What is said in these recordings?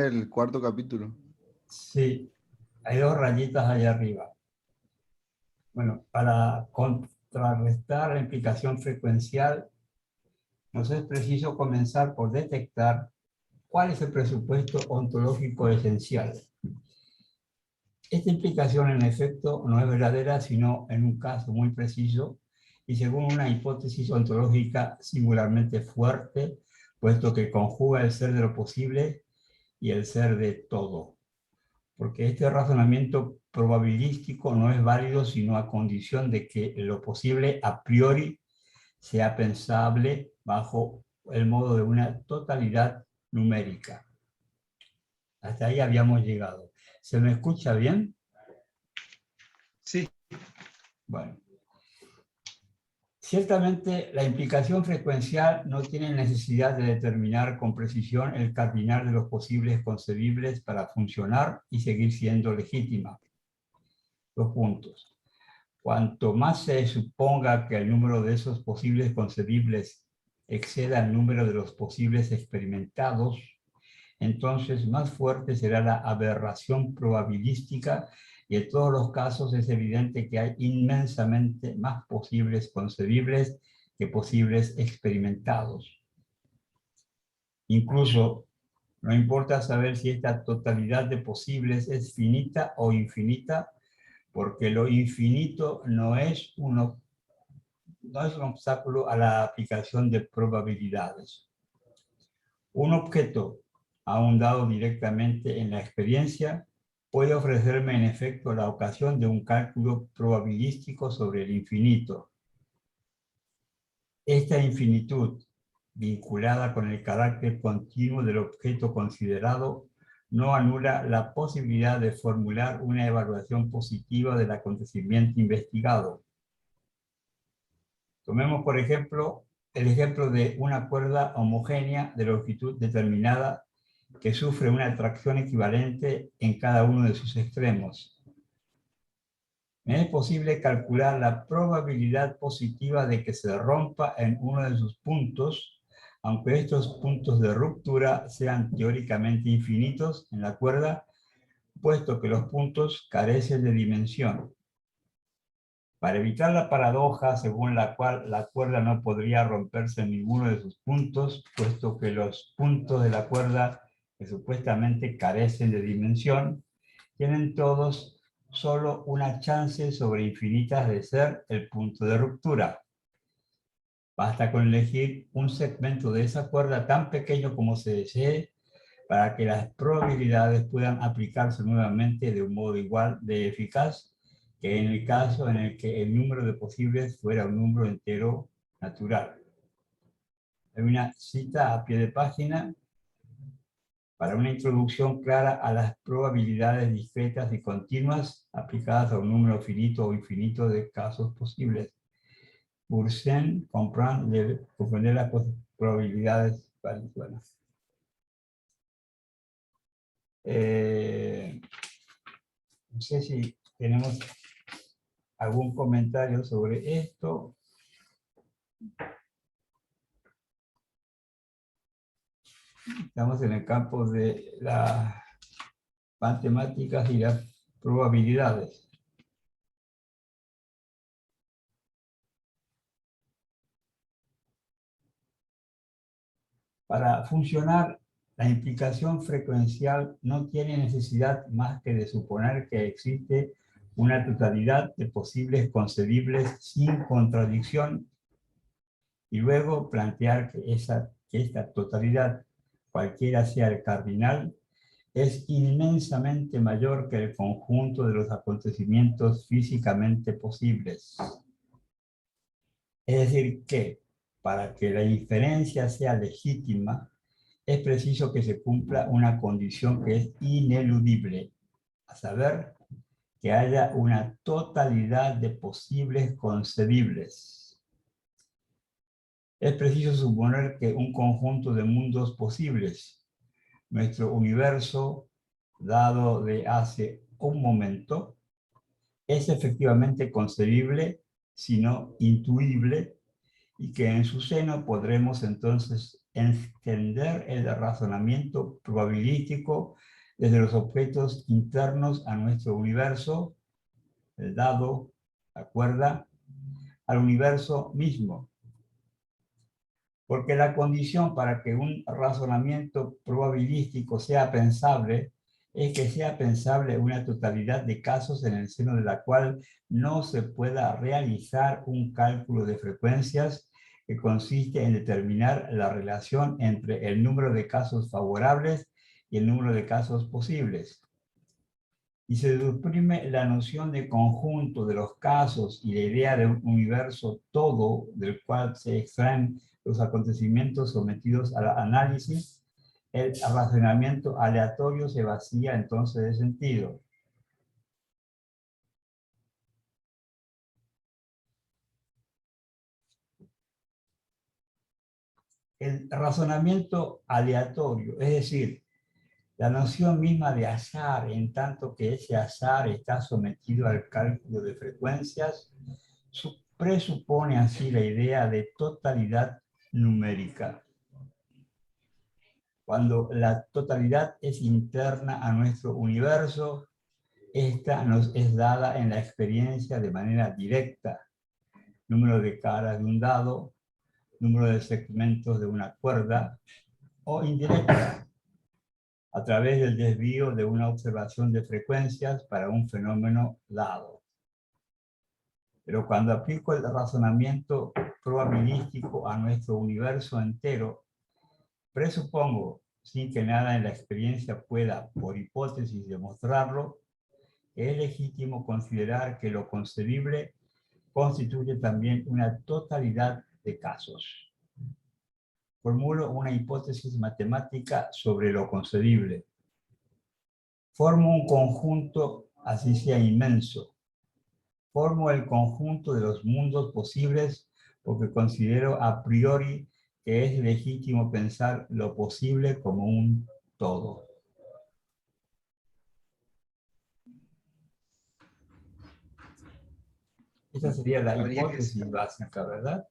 el cuarto capítulo. Sí, hay dos rayitas allá arriba. Bueno, para contrarrestar la implicación frecuencial, nos es preciso comenzar por detectar cuál es el presupuesto ontológico esencial. Esta implicación, en efecto, no es verdadera, sino en un caso muy preciso y según una hipótesis ontológica singularmente fuerte, puesto que conjuga el ser de lo posible y el ser de todo. Porque este razonamiento probabilístico no es válido sino a condición de que lo posible a priori sea pensable bajo el modo de una totalidad numérica. Hasta ahí habíamos llegado. ¿Se me escucha bien? Sí. Bueno. Ciertamente, la implicación frecuencial no tiene necesidad de determinar con precisión el cardinal de los posibles concebibles para funcionar y seguir siendo legítima. Dos puntos. Cuanto más se suponga que el número de esos posibles concebibles exceda el número de los posibles experimentados, entonces más fuerte será la aberración probabilística y en todos los casos es evidente que hay inmensamente más posibles concebibles que posibles experimentados. Incluso no importa saber si esta totalidad de posibles es finita o infinita, porque lo infinito no es un obstáculo a la aplicación de probabilidades. Un objeto, aún dado directamente en la experiencia, puede ofrecerme en efecto la ocasión de un cálculo probabilístico sobre el infinito. Esta infinitud, vinculada con el carácter continuo del objeto considerado, no anula la posibilidad de formular una evaluación positiva del acontecimiento investigado. Tomemos, por ejemplo, el ejemplo de una cuerda homogénea de longitud determinada que sufre una atracción equivalente en cada uno de sus extremos. Me es posible calcular la probabilidad positiva de que se rompa en uno de sus puntos, aunque estos puntos de ruptura sean teóricamente infinitos en la cuerda, puesto que los puntos carecen de dimensión. Para evitar la paradoja según la cual la cuerda no podría romperse en ninguno de sus puntos, puesto que los puntos de la cuerda que supuestamente carecen de dimensión, tienen todos solo una chance sobre infinitas de ser el punto de ruptura. Basta con elegir un segmento de esa cuerda tan pequeño como se desee para que las probabilidades puedan aplicarse nuevamente de un modo igual de eficaz que en el caso en el que el número de posibles fuera un número entero natural. Hay una cita a pie de página para una introducción clara a las probabilidades discretas y continuas aplicadas a un número finito o infinito de casos posibles. Boursin comprender las probabilidades valencianas. No sé si tenemos algún comentario sobre esto. Estamos en el campo de las matemáticas y las probabilidades. Para funcionar, la implicación frecuencial no tiene necesidad más que de suponer que existe una totalidad de posibles concebibles sin contradicción y luego plantear que esta totalidad, cualquiera sea el cardinal, es inmensamente mayor que el conjunto de los acontecimientos físicamente posibles. Es decir, que para que la inferencia sea legítima, es preciso que se cumpla una condición que es ineludible, a saber, que haya una totalidad de posibles concebibles. Es preciso suponer que un conjunto de mundos posibles, nuestro universo, dado de hace un momento, es efectivamente concebible, sino intuible, y que en su seno podremos entonces extender el razonamiento probabilístico desde los objetos internos a nuestro universo, el dado, la cuerda, al universo mismo. Porque la condición para que un razonamiento probabilístico sea pensable es que sea pensable una totalidad de casos en el seno de la cual no se pueda realizar un cálculo de frecuencias que consiste en determinar la relación entre el número de casos favorables y el número de casos posibles. Y se suprime la noción de conjunto de los casos y la idea de un universo todo del cual se extraen los acontecimientos sometidos al análisis. El razonamiento aleatorio se vacía entonces de sentido. El razonamiento aleatorio, es decir, la noción misma de azar, en tanto que ese azar está sometido al cálculo de frecuencias, presupone así la idea de totalidad numérica. Cuando la totalidad es interna a nuestro universo, esta nos es dada en la experiencia de manera directa. Número de caras de un dado, número de segmentos de una cuerda, o indirecta, a través del desvío de una observación de frecuencias para un fenómeno dado. Pero cuando aplico el razonamiento probabilístico a nuestro universo entero, presupongo, sin que nada en la experiencia pueda, por hipótesis, demostrarlo, que es legítimo considerar que lo concebible constituye también una totalidad de casos. Formulo una hipótesis matemática sobre lo concebible. Formo un conjunto, así sea inmenso. Formo el conjunto de los mundos posibles porque considero a priori que es legítimo pensar lo posible como un todo. Esa sería la Habría que hipótesis básica, ¿verdad?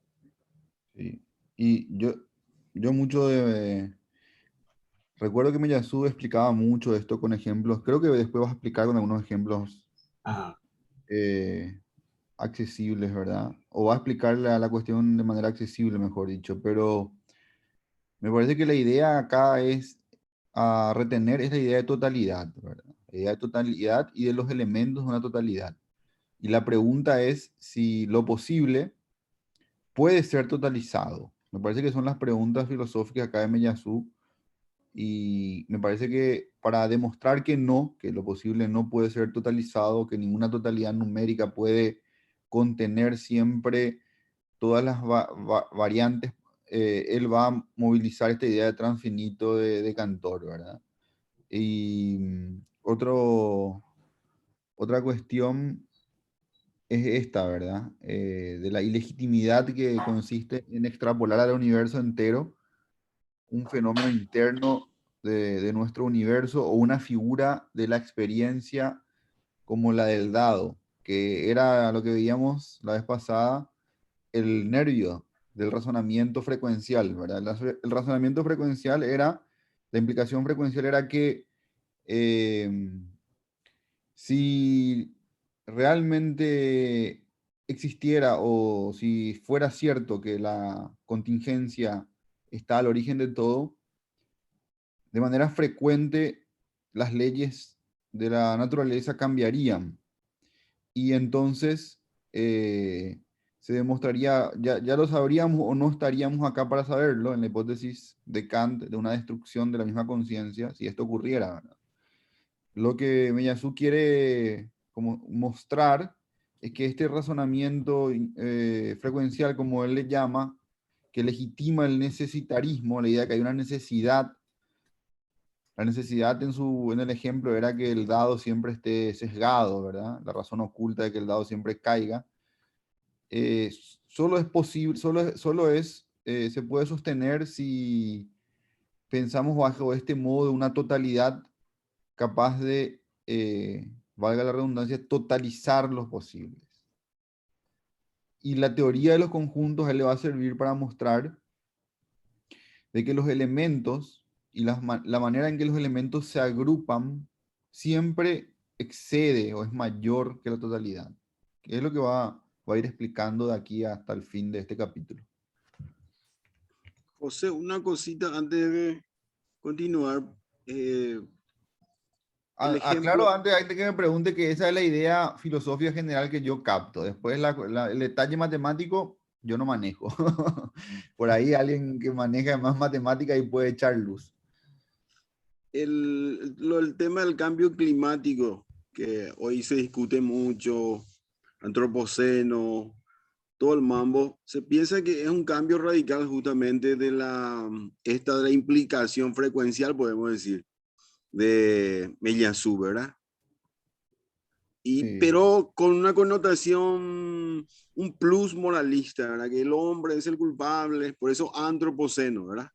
sí. Y yo mucho de... Recuerdo que Miyazu explicaba mucho esto con ejemplos. Creo que después vas a explicar con algunos ejemplos Ajá. eh, accesibles, ¿verdad? O va a explicar la cuestión de manera accesible, mejor dicho. Pero me parece que la idea acá es a retener es la idea de totalidad, ¿verdad? La idea de totalidad y de los elementos de una totalidad. Y la pregunta es si lo posible puede ser totalizado. Me parece que son las preguntas filosóficas acá de Meyazu y me parece que para demostrar que no, que lo posible no puede ser totalizado, que ninguna totalidad numérica puede contener siempre todas las variantes, él va a movilizar esta idea de transfinito de Cantor, ¿verdad? Y otra cuestión es esta, ¿verdad? De la ilegitimidad que consiste en extrapolar al universo entero un fenómeno interno de nuestro universo o una figura de la experiencia como la del dado, que era lo que veíamos la vez pasada, el nervio del razonamiento frecuencial, ¿verdad? El razonamiento frecuencial era, la implicación frecuencial era que eh, si realmente existiera o si fuera cierto que la contingencia está al origen de todo, de manera frecuente las leyes de la naturaleza cambiarían y entonces se demostraría, ya lo sabríamos o no estaríamos acá para saberlo en la hipótesis de Kant de una destrucción de la misma conciencia, si esto ocurriera, ¿verdad? Lo que Meyazu quiere como mostrar es que este razonamiento frecuencial, como él le llama, que legitima el necesitarismo, la idea de que hay una necesidad, la necesidad en el ejemplo era que el dado siempre esté sesgado, ¿verdad? La razón oculta de que el dado siempre caiga. eh, Solo es posible, se puede sostener si pensamos bajo este modo de una totalidad capaz de, valga la redundancia, totalizar los posibles. Y la teoría de los conjuntos a él le va a servir para mostrar de que los elementos y la manera en que los elementos se agrupan siempre excede o es mayor que la totalidad. Que es lo que va a ir explicando de aquí hasta el fin de este capítulo. José, una cosita antes de continuar. El Aclaro ejemplo, antes que me pregunte que esa es la idea filosófica general que yo capto. Después el detalle matemático yo no manejo. Por ahí alguien que maneja más matemática y puede echar luz. el tema del cambio climático, que hoy se discute mucho, antropoceno, todo el mambo, se piensa que es un cambio radical justamente de de la implicación frecuencial, podemos decir, de Meillassoux, ¿verdad? Sí. Pero con una connotación, un plus moralista, ¿verdad? Que el hombre es el culpable, por eso antropoceno, ¿verdad?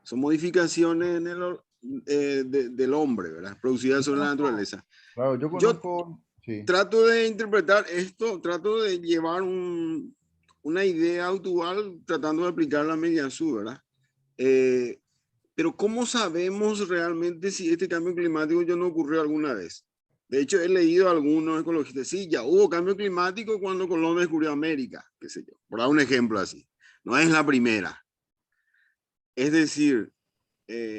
Son modificaciones del hombre, ¿verdad? Producidas Yo sobre la conozco, naturaleza. claro, yo Yo conozco, sí. trato de interpretar esto, trato de llevar una idea actual tratando de aplicar la Meillassoux, ¿verdad? Eh, pero ¿cómo sabemos realmente si este cambio climático ya no ocurrió alguna vez? De hecho, he leído a algunos ecologistas, sí, ya hubo cambio climático cuando Colón descubrió América, qué sé yo, por dar un ejemplo así. No es la primera. Es decir,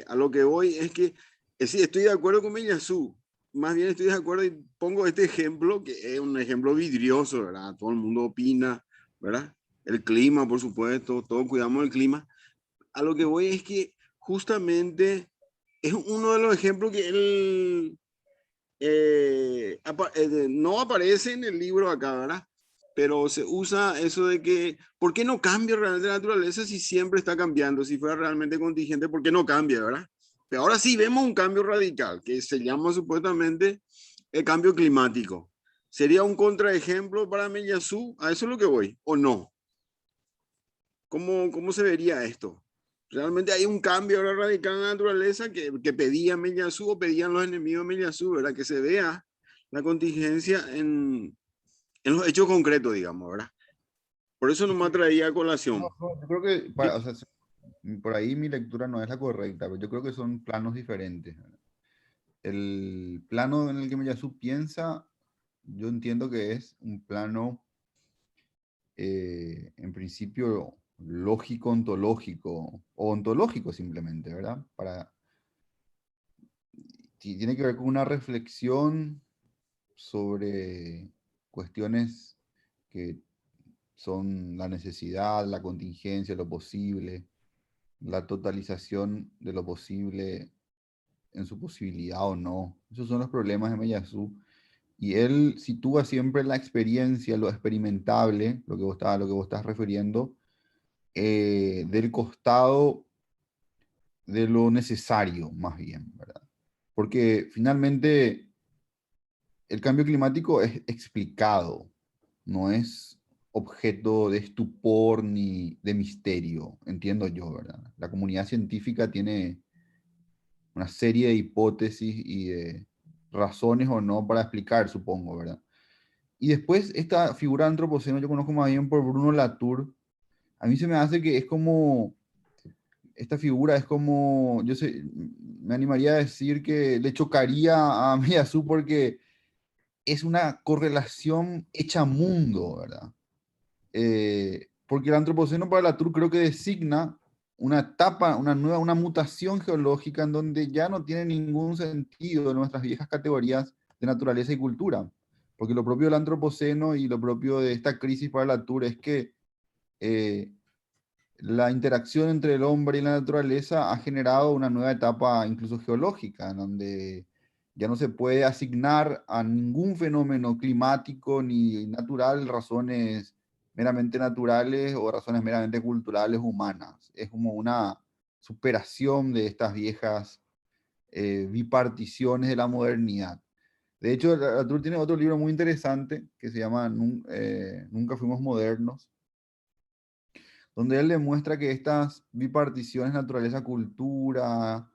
a lo que voy es que sí, estoy de acuerdo con Meñazú. Más bien estoy de acuerdo y pongo este ejemplo, que es un ejemplo vidrioso, ¿verdad? Todo el mundo opina, ¿verdad? El clima, por supuesto, todos cuidamos del clima. A lo que voy es que justamente es uno de los ejemplos que él no aparece en el libro acá, ¿verdad? Pero se usa eso de que, ¿por qué no cambia realmente la naturaleza si siempre está cambiando? Si fuera realmente contingente, ¿por qué no cambia, verdad? Pero ahora sí vemos un cambio radical, que se llama supuestamente el cambio climático. ¿Sería un contraejemplo para Meillassoux? ¿A eso es lo que voy? ¿O no? ¿Cómo se vería esto? Realmente hay un cambio ahora radical en la naturaleza que pedía Meillassoux o pedían los enemigos de Meillassoux, ¿verdad? Que se vea la contingencia en los hechos concretos, digamos, ¿verdad? Por eso no Es me que, traía a no, colación. no, yo creo que, Yo- o sea, por ahí mi lectura no es la correcta, pero yo creo que son planos diferentes. El plano en el que Miyazu piensa, yo entiendo que es un plano, en principio, lógico, ontológico, o ontológico simplemente, ¿verdad? Tiene que ver con una reflexión sobre cuestiones que son la necesidad, la contingencia, lo posible, la totalización de lo posible en su posibilidad o no. Esos son los problemas de Meillassoux. Y él sitúa siempre la experiencia, lo experimentable, lo que vos estás refiriendo, del costado de lo necesario, más bien, ¿verdad? Porque finalmente el cambio climático es explicado, no es objeto de estupor ni de misterio, entiendo yo, ¿verdad? La comunidad científica tiene una serie de hipótesis y de razones o no para explicar, supongo, ¿verdad? Y después esta figura antropoceno yo conozco más bien por Bruno Latour. A mí se me hace que es como, esta figura es como, yo sé, me animaría a decir que le chocaría a Miyazu porque es una correlación hecha mundo, ¿verdad? Porque el antropoceno para Latour creo que designa una etapa, una mutación geológica en donde ya no tiene ningún sentido nuestras viejas categorías de naturaleza y cultura. Porque lo propio del antropoceno y lo propio de esta crisis para Latour es que eh, la interacción entre el hombre y la naturaleza ha generado una nueva etapa incluso geológica, en donde ya no se puede asignar a ningún fenómeno climático ni natural razones meramente naturales o razones meramente culturales humanas. Es como una superación de estas viejas biparticiones de la modernidad. De hecho, Latour tiene otro libro muy interesante que se llama Nunca fuimos modernos, donde él demuestra que estas biparticiones naturaleza-cultura,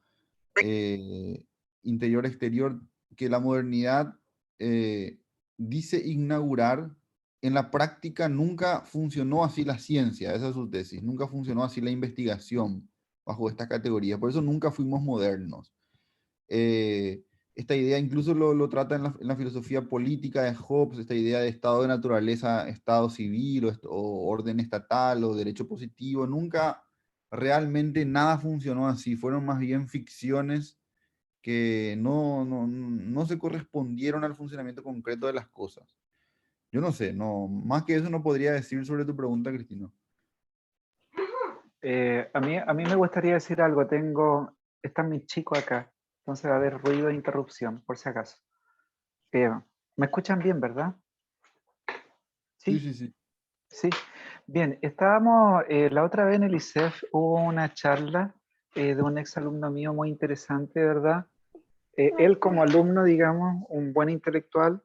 eh, interior-exterior, que la modernidad eh, dice inaugurar, en la práctica nunca funcionó así la ciencia, esa es su tesis, nunca funcionó así la investigación bajo esta categoría. Por eso nunca fuimos modernos. Esta idea incluso lo trata en la filosofía política de Hobbes, esta idea de estado de naturaleza, estado civil o orden estatal o derecho positivo. Nunca realmente nada funcionó así. Fueron más bien ficciones que no se correspondieron al funcionamiento concreto de las cosas. Yo no sé, no, más que eso no podría decir sobre tu pregunta, Cristina. A mí me gustaría decir algo. Están mis chicos acá, entonces va a haber ruido de interrupción, por si acaso. ¿Me escuchan bien, verdad? Sí, sí, sí. Sí. Bien, estábamos, la otra vez en el ISEF hubo una charla de un exalumno mío muy interesante, ¿verdad? Él como alumno, digamos, un buen intelectual,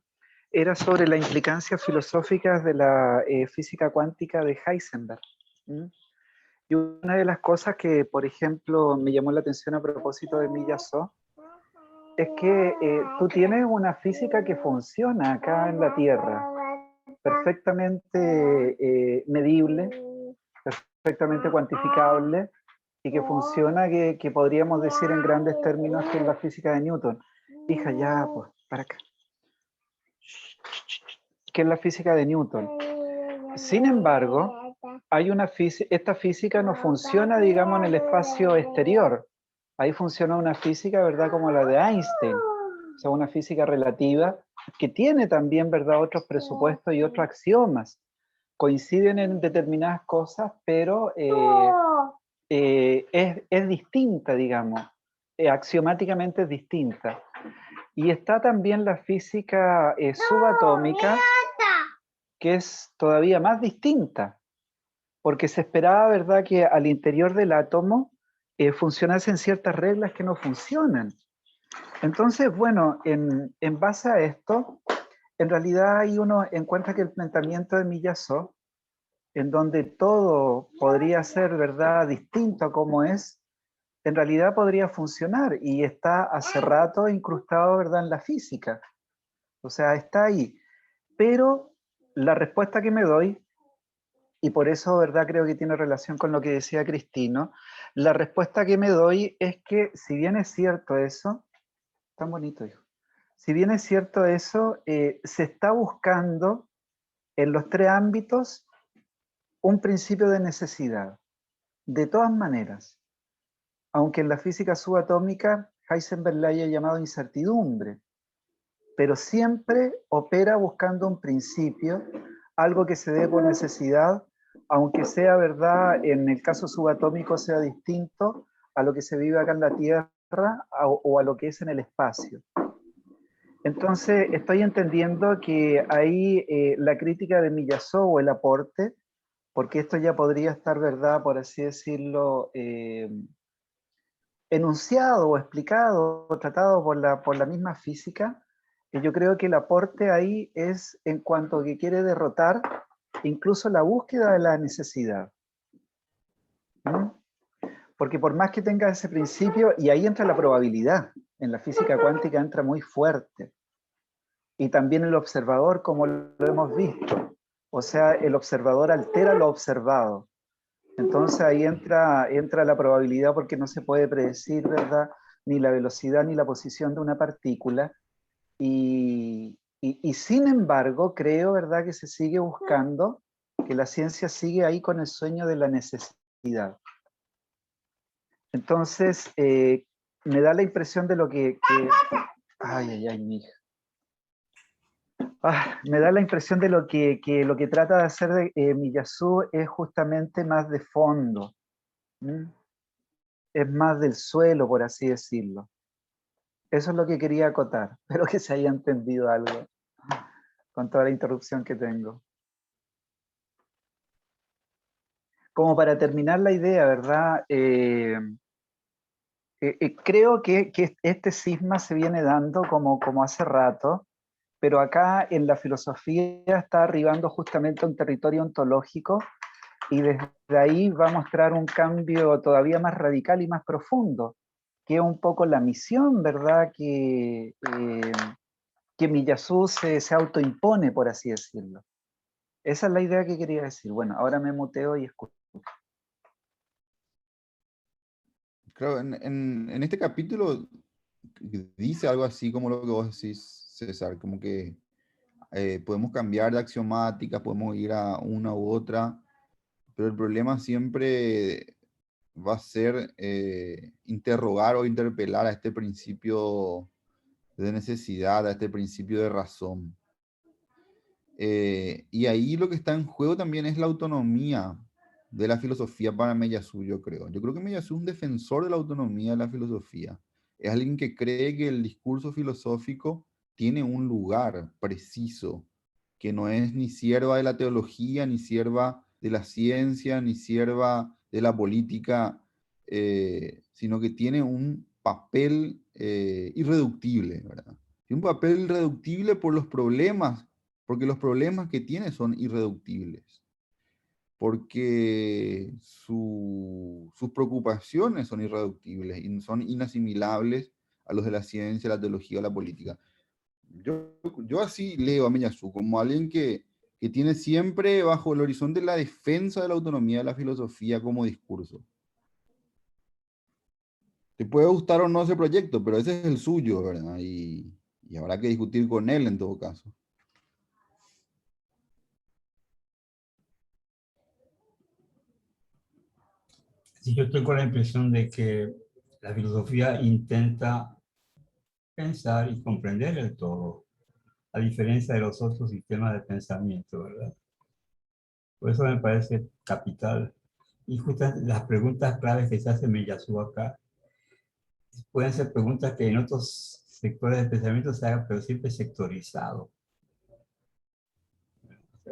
era sobre las implicancias filosóficas de la física cuántica de Heisenberg. ¿Mm? Y una de las cosas que, por ejemplo, me llamó la atención a propósito de Miyazo, es que tú tienes una física que funciona acá en la Tierra, perfectamente medible, perfectamente cuantificable, y que funciona, que podríamos decir en grandes términos que es la física de Newton. Hija, ya, pues, para acá. Que es la física de Newton. Sin embargo, esta física no funciona, digamos, en el espacio exterior. Ahí funciona una física, ¿verdad?, como la de Einstein. O sea, una física relativa que tiene también, ¿verdad?, otros presupuestos y otros axiomas. Coinciden en determinadas cosas, pero es distinta, digamos. Axiomáticamente es distinta. Y está también la física subatómica, que es todavía más distinta, porque se esperaba, ¿verdad?, que al interior del átomo funcionasen ciertas reglas que no funcionan. Entonces, bueno, en base a esto, en realidad ahí uno encuentra que el planteamiento de Miyazo, en donde todo podría ser, ¿verdad?, distinto a como es, en realidad podría funcionar y está hace rato incrustado, ¿verdad?, en la física. O sea, está ahí. Pero la respuesta que me doy, y por eso, ¿verdad?, creo que tiene relación con lo que decía Cristino, la respuesta que me doy es que si bien es cierto eso, tan bonito, hijo, si bien es cierto eso, se está buscando en los tres ámbitos un principio de necesidad, de todas maneras, aunque en la física subatómica Heisenberg la haya llamado incertidumbre, pero siempre opera buscando un principio, algo que se dé por necesidad, aunque sea verdad, en el caso subatómico sea distinto a lo que se vive acá en la Tierra o a lo que es en el espacio. Entonces, estoy entendiendo que ahí la crítica de Miyazo o el aporte, porque esto ya podría estar, ¿verdad?, por así decirlo, enunciado o explicado o tratado por la misma física, yo creo que el aporte ahí es en cuanto a que quiere derrotar incluso la búsqueda de la necesidad. ¿Mm? Porque por más que tenga ese principio, y ahí entra la probabilidad, en la física cuántica entra muy fuerte, y también el observador, como lo hemos visto, o sea, el observador altera lo observado. Entonces ahí entra la probabilidad porque no se puede predecir, ¿verdad?, ni la velocidad ni la posición de una partícula. Y sin embargo, creo, ¿verdad?, que se sigue buscando, que la ciencia sigue ahí con el sueño de la necesidad. Entonces, me da la impresión de lo que ay, ay, ay, mi hija. Me da la impresión de lo que trata de hacer Miyazu es justamente más de fondo. ¿Mm? Es más del suelo, por así decirlo. Eso es lo que quería acotar. Espero que se haya entendido algo con toda la interrupción que tengo. Como para terminar la idea, ¿verdad? Creo que este cisma se viene dando como hace rato, pero acá en la filosofía está arribando justamente a un territorio ontológico y desde ahí va a mostrar un cambio todavía más radical y más profundo, que es un poco la misión, ¿verdad?, que Miyazu se autoimpone, por así decirlo. Esa es la idea que quería decir. Bueno, ahora me muteo y escucho. Claro, en este capítulo dice algo así como lo que vos decís, César, como que podemos cambiar de axiomática, podemos ir a una u otra, pero el problema siempre va a ser interrogar o interpelar a este principio de necesidad, a este principio de razón. Y ahí lo que está en juego también es la autonomía de la filosofía para Meillassoux, yo creo. Yo creo que Meillassoux es un defensor de la autonomía de la filosofía. Es alguien que cree que el discurso filosófico tiene un lugar preciso, que no es ni sierva de la teología, ni sierva de la ciencia, ni sierva de la política, sino que tiene un papel irreductible, ¿verdad? Tiene un papel irreductible por los problemas, porque los problemas que tiene son irreductibles, porque sus preocupaciones son irreductibles y son inasimilables a los de la ciencia, la teología o la política. Yo así leo a Meillassoux como alguien que tiene siempre bajo el horizonte la defensa de la autonomía de la filosofía como discurso. Te puede gustar o no ese proyecto, pero ese es el suyo, ¿verdad? Y habrá que discutir con él en todo caso. Sí, yo tengo la impresión de que la filosofía intenta pensar y comprender el todo, a diferencia de los otros sistemas de pensamiento, ¿verdad? Por eso me parece capital. Y justamente las preguntas claves que se hace Meillassoux acá pueden ser preguntas que en otros sectores de pensamiento se hagan, pero siempre sectorizado.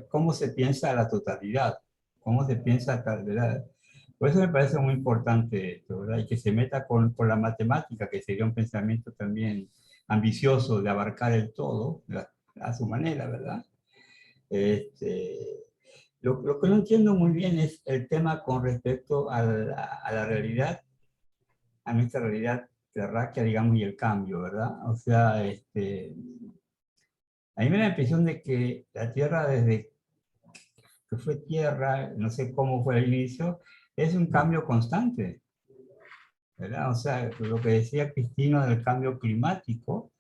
¿Cómo se piensa la totalidad? ¿Cómo se piensa, ¿verdad? Por eso me parece muy importante esto, ¿verdad? Y que se meta con la matemática, que sería un pensamiento también ambicioso de abarcar el todo, a su manera, ¿verdad? Lo que no entiendo muy bien es el tema con respecto a la realidad, a nuestra realidad terráquea, digamos, y el cambio, ¿verdad? O sea, a mí me da la impresión de que la Tierra, desde que fue Tierra, no sé cómo fue el inicio, es un cambio constante, ¿verdad? O sea, lo que decía Cristina del cambio climático,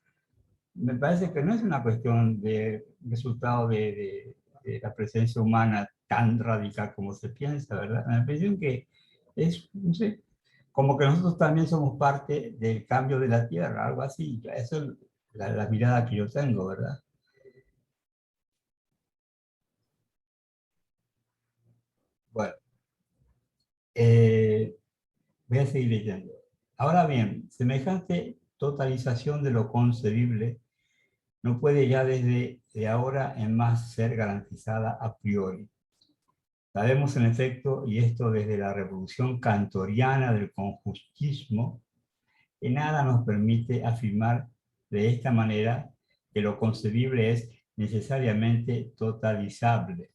me parece que no es una cuestión de resultado de la presencia humana tan radical como se piensa, ¿verdad? Me parece que es, no sé, como que nosotros también somos parte del cambio de la Tierra, algo así. Eso es la mirada que yo tengo, ¿verdad? Bueno, voy a seguir leyendo. Ahora bien, semejante totalización de lo concebible no puede ya desde ahora en más ser garantizada a priori. Sabemos en efecto, y esto desde la revolución kantoriana del conjuntismo, que nada nos permite afirmar de esta manera que lo concebible es necesariamente totalizable.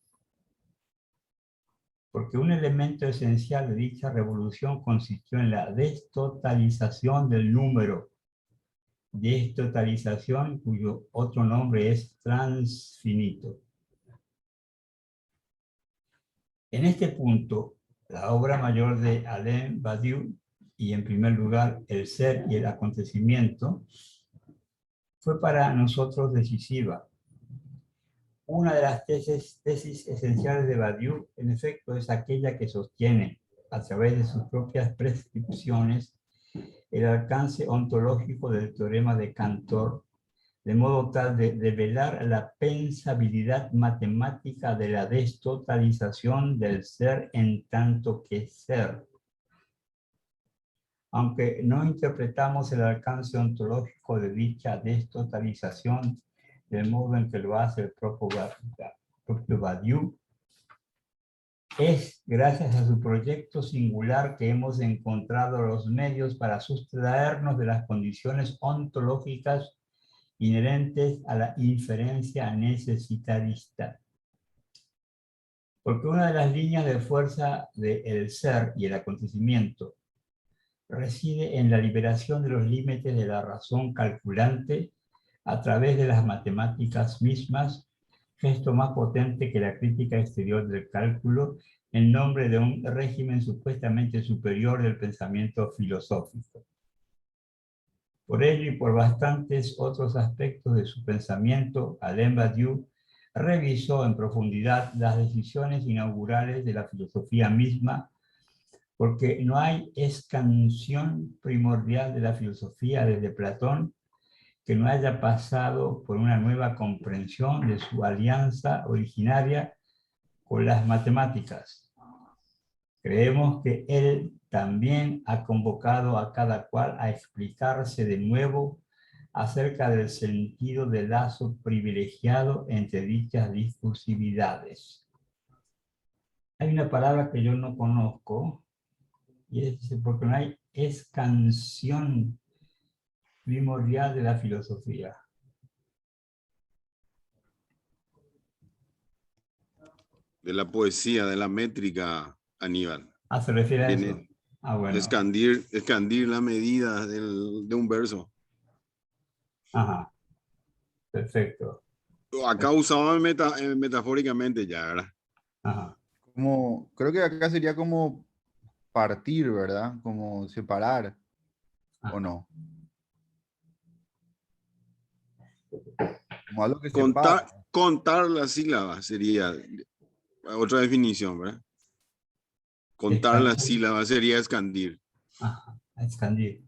Porque un elemento esencial de dicha revolución consistió en la destotalización del número, destotalización cuyo otro nombre es transfinito. En este punto, la obra mayor de Alain Badiou, y en primer lugar el ser y el acontecimiento, fue para nosotros decisiva. Una de las tesis esenciales de Badiou, en efecto, es aquella que sostiene, a través de sus propias prescripciones, el alcance ontológico del teorema de Cantor, de modo tal de develar la pensabilidad matemática de la destotalización del ser en tanto que ser. Aunque no interpretamos el alcance ontológico de dicha destotalización del modo en que lo hace el propio Badiou, es gracias a su proyecto singular que hemos encontrado los medios para sustraernos de las condiciones ontológicas inherentes a la inferencia necesitarista. Porque una de las líneas de fuerza del ser y el acontecimiento reside en la liberación de los límites de la razón calculante a través de las matemáticas mismas, gesto más potente que la crítica exterior del cálculo en nombre de un régimen supuestamente superior del pensamiento filosófico. Por ello y por bastantes otros aspectos de su pensamiento, Alain Badiou revisó en profundidad las decisiones inaugurales de la filosofía misma, porque no hay escansión primordial de la filosofía desde Platón que no haya pasado por una nueva comprensión de su alianza originaria con las matemáticas. Creemos que él también ha convocado a cada cual a explicarse de nuevo acerca del sentido del lazo privilegiado entre dichas discursividades. Hay una palabra que yo no conozco, y es porque no hay escansión primordial de la filosofía. De la poesía, de la métrica, Aníbal. Ah, ¿se refiere a eso? Viene Ah, bueno. escandir la medida de un verso. Ajá. Perfecto. Acá usaba metafóricamente ya, ¿verdad? Ajá. Como, creo que acá sería como partir, ¿verdad? Como separar, Ajá. ¿o no? Como algo que Contar, separa. contar las sílabas sería otra definición, ¿verdad? Contar las sílabas sería escandir. Ajá, expandir.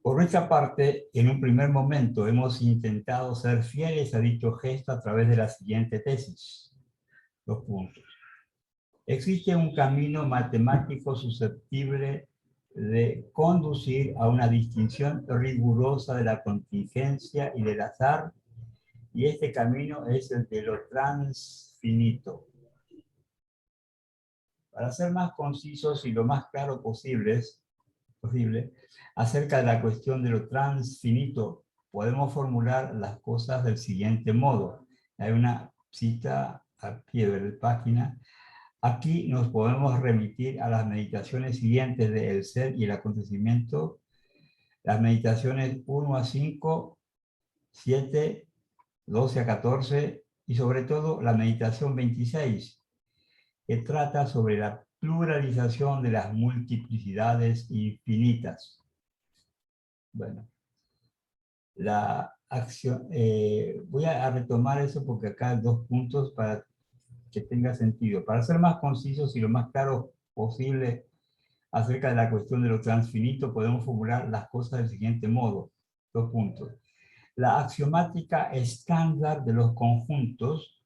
Por nuestra parte, en un primer momento hemos intentado ser fieles a dicho gesto a través de la siguiente tesis. 2 puntos. Existe un camino matemático susceptible de conducir a una distinción rigurosa de la contingencia y del azar, y este camino es el de lo transfinito. Para ser más concisos y lo más claro posible acerca de la cuestión de lo transfinito, podemos formular las cosas del siguiente modo. Hay una cita a pie de la página. Aquí nos podemos remitir a las meditaciones siguientes de El Ser y el Acontecimiento, las meditaciones 1 a 5, 7, 12 a 14 y sobre todo la meditación 26, que trata sobre la pluralización de las multiplicidades infinitas. Bueno, la acción, voy a retomar eso porque acá hay 2 puntos para que tenga sentido. Para ser más concisos y lo más claro posible acerca de la cuestión de lo transfinito, podemos formular las cosas del siguiente modo. 2 puntos. La axiomática estándar de los conjuntos,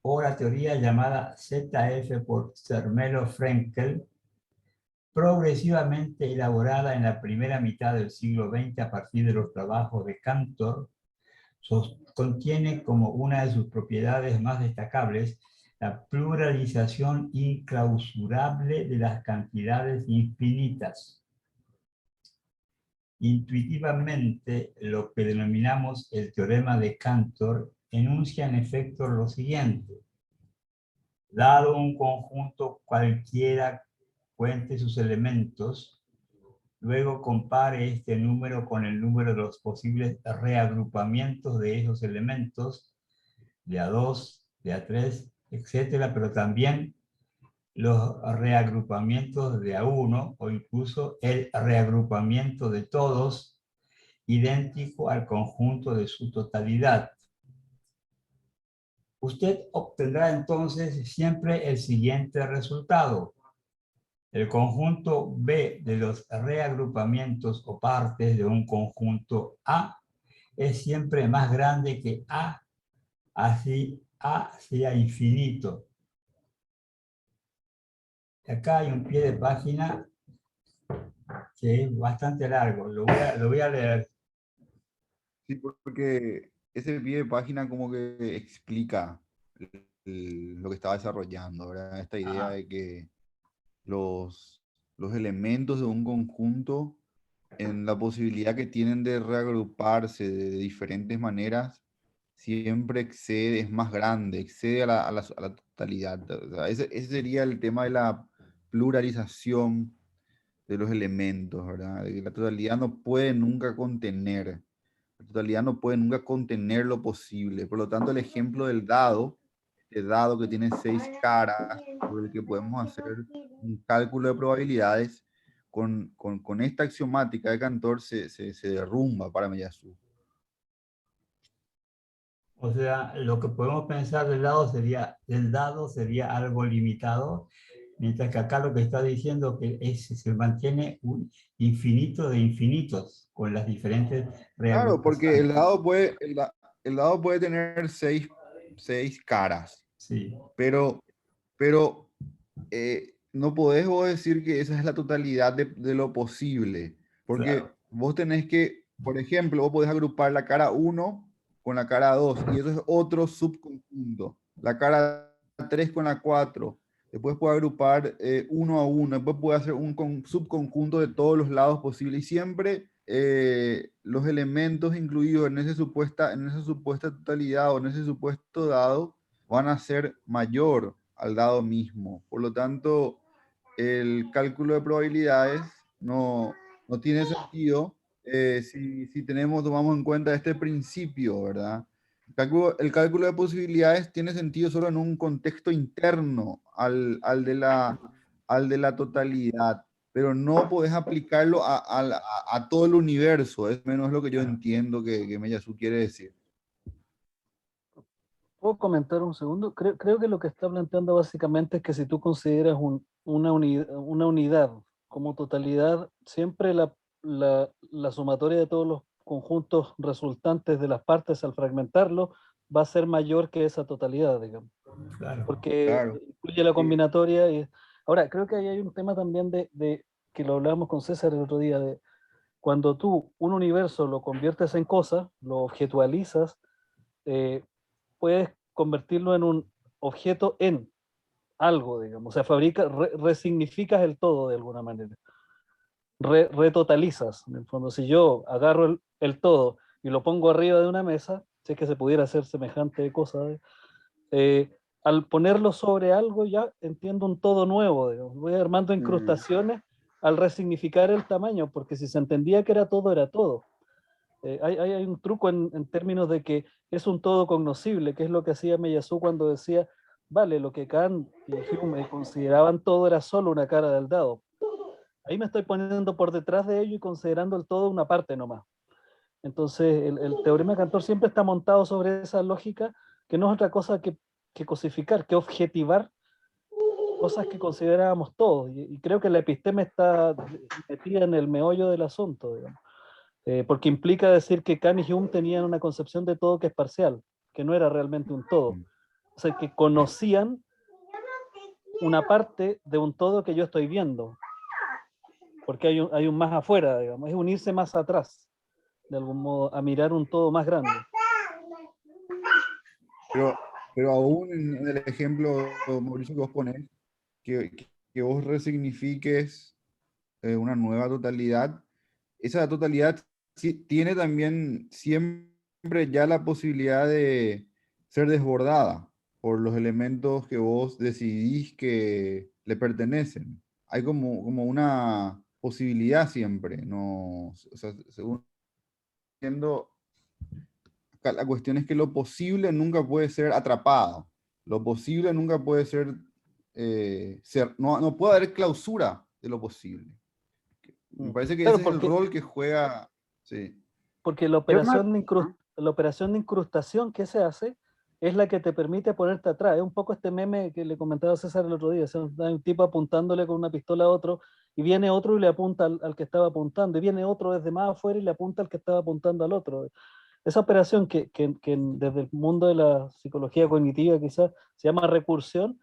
o la teoría llamada ZF por Zermelo Fraenkel, progresivamente elaborada en la primera mitad del siglo XX a partir de los trabajos de Cantor, contiene como una de sus propiedades más destacables la pluralización inclausurable de las cantidades infinitas. Intuitivamente, lo que denominamos el teorema de Cantor enuncia en efecto lo siguiente. Dado un conjunto cualquiera cuente sus elementos, luego compare este número con el número de los posibles reagrupamientos de esos elementos, de A2, de A3, etcétera, pero también los reagrupamientos de A1 o incluso el reagrupamiento de todos idéntico al conjunto de su totalidad. Usted obtendrá entonces siempre el siguiente resultado. El conjunto B de los reagrupamientos o partes de un conjunto A es siempre más grande que A, así A sea infinito. Acá hay un pie de página que es bastante largo, lo voy a leer. Sí, porque ese pie de página como que explica lo que estaba desarrollando, ¿verdad? Esta idea de que los elementos de un conjunto, en la posibilidad que tienen de reagruparse de diferentes maneras, siempre excede, es más grande, excede a la totalidad. O sea, ese sería el tema de la pluralización de los elementos, ¿verdad? De que la totalidad no puede nunca contener La totalidad no puede nunca contener lo posible. Por lo tanto, el ejemplo del dado, este dado que tiene 6 caras, sobre el que podemos hacer un cálculo de probabilidades, con esta axiomática de Cantor se derrumba para Meillassoux. O sea, lo que podemos pensar del dado sería algo limitado, mientras que acá lo que está diciendo que se mantiene un infinito de infinitos con las diferentes Claro, porque reagrupaciones. el dado puede tener 6 caras, Sí, pero no podés vos decir que esa es la totalidad de lo posible, porque claro. vos tenés que, por ejemplo, vos podés agrupar la cara 1 con la cara 2 y eso es otro subconjunto, la cara 3 con la 4, después puedes agrupar 1 a 1, después puedes hacer un subconjunto de todos los lados posibles y siempre los elementos incluidos en esa supuesta totalidad o en ese supuesto dado van a ser mayor al dado mismo. Por lo tanto, el cálculo de probabilidades no tiene sentido si tomamos en cuenta este principio, ¿verdad? El cálculo de posibilidades tiene sentido solo en un contexto interno al de la totalidad, pero no podés aplicarlo a todo el universo, es menos lo que yo entiendo que Meillassoux quiere decir. ¿Puedo comentar un segundo? Creo que lo que está planteando básicamente es que si tú consideras una unidad como totalidad, siempre la sumatoria de todos los conjuntos resultantes de las partes al fragmentarlo va a ser mayor que esa totalidad, digamos, Claro. porque Claro. incluye la combinatoria. Ahora, creo que ahí hay un tema también de que lo hablábamos con César el otro día, de cuando tú un universo lo conviertes en cosa, lo objetualizas, puedes convertirlo en un objeto en algo, digamos. O sea, resignificas el todo de alguna manera. Retotalizas. En el fondo, si yo agarro el todo y lo pongo arriba de una mesa, si es que se pudiera hacer semejante cosa, al ponerlo sobre algo ya entiendo un todo nuevo, digamos. Voy armando incrustaciones al resignificar el tamaño, porque si se entendía que era todo, era todo. Hay un truco en términos de que es un todo cognoscible, que es lo que hacía Meillassoux cuando decía, vale, lo que Kant y Hume consideraban todo era solo una cara del dado. Ahí me estoy poniendo por detrás de ello y considerando el todo una parte nomás. Entonces, el teorema de Cantor siempre está montado sobre esa lógica, que no es otra cosa que cosificar, que objetivar cosas que considerábamos todos. Y creo que la episteme está metida en el meollo del asunto, digamos. Porque implica decir que Kant y Hume tenían una concepción de todo que es parcial, que no era realmente un todo. O sea, que conocían una parte de un todo que yo estoy viendo, porque hay un más afuera, digamos, es unirse más atrás, de algún modo, a mirar un todo más grande. Pero aún en el ejemplo, Mauricio, que vos ponés, que vos resignifiques una nueva totalidad, esa totalidad tiene también siempre ya la posibilidad de ser desbordada por los elementos que vos decidís que le pertenecen. Hay como una posibilidad siempre, ¿no? O sea, según entiendo, la cuestión es que lo posible nunca puede ser atrapado. Lo posible nunca puede no puede haber clausura de lo posible. Me parece que Claro, ese es el rol que juega. Sí. porque la operación de incrustación que se hace es la que te permite ponerte atrás. Es un poco este meme que le comentaba a César el otro día. O sea, hay un tipo apuntándole con una pistola a otro, y viene otro y le apunta al que estaba apuntando, y viene otro desde más afuera y le apunta al que estaba apuntando al otro. Esa operación que desde el mundo de la psicología cognitiva quizás se llama recursión,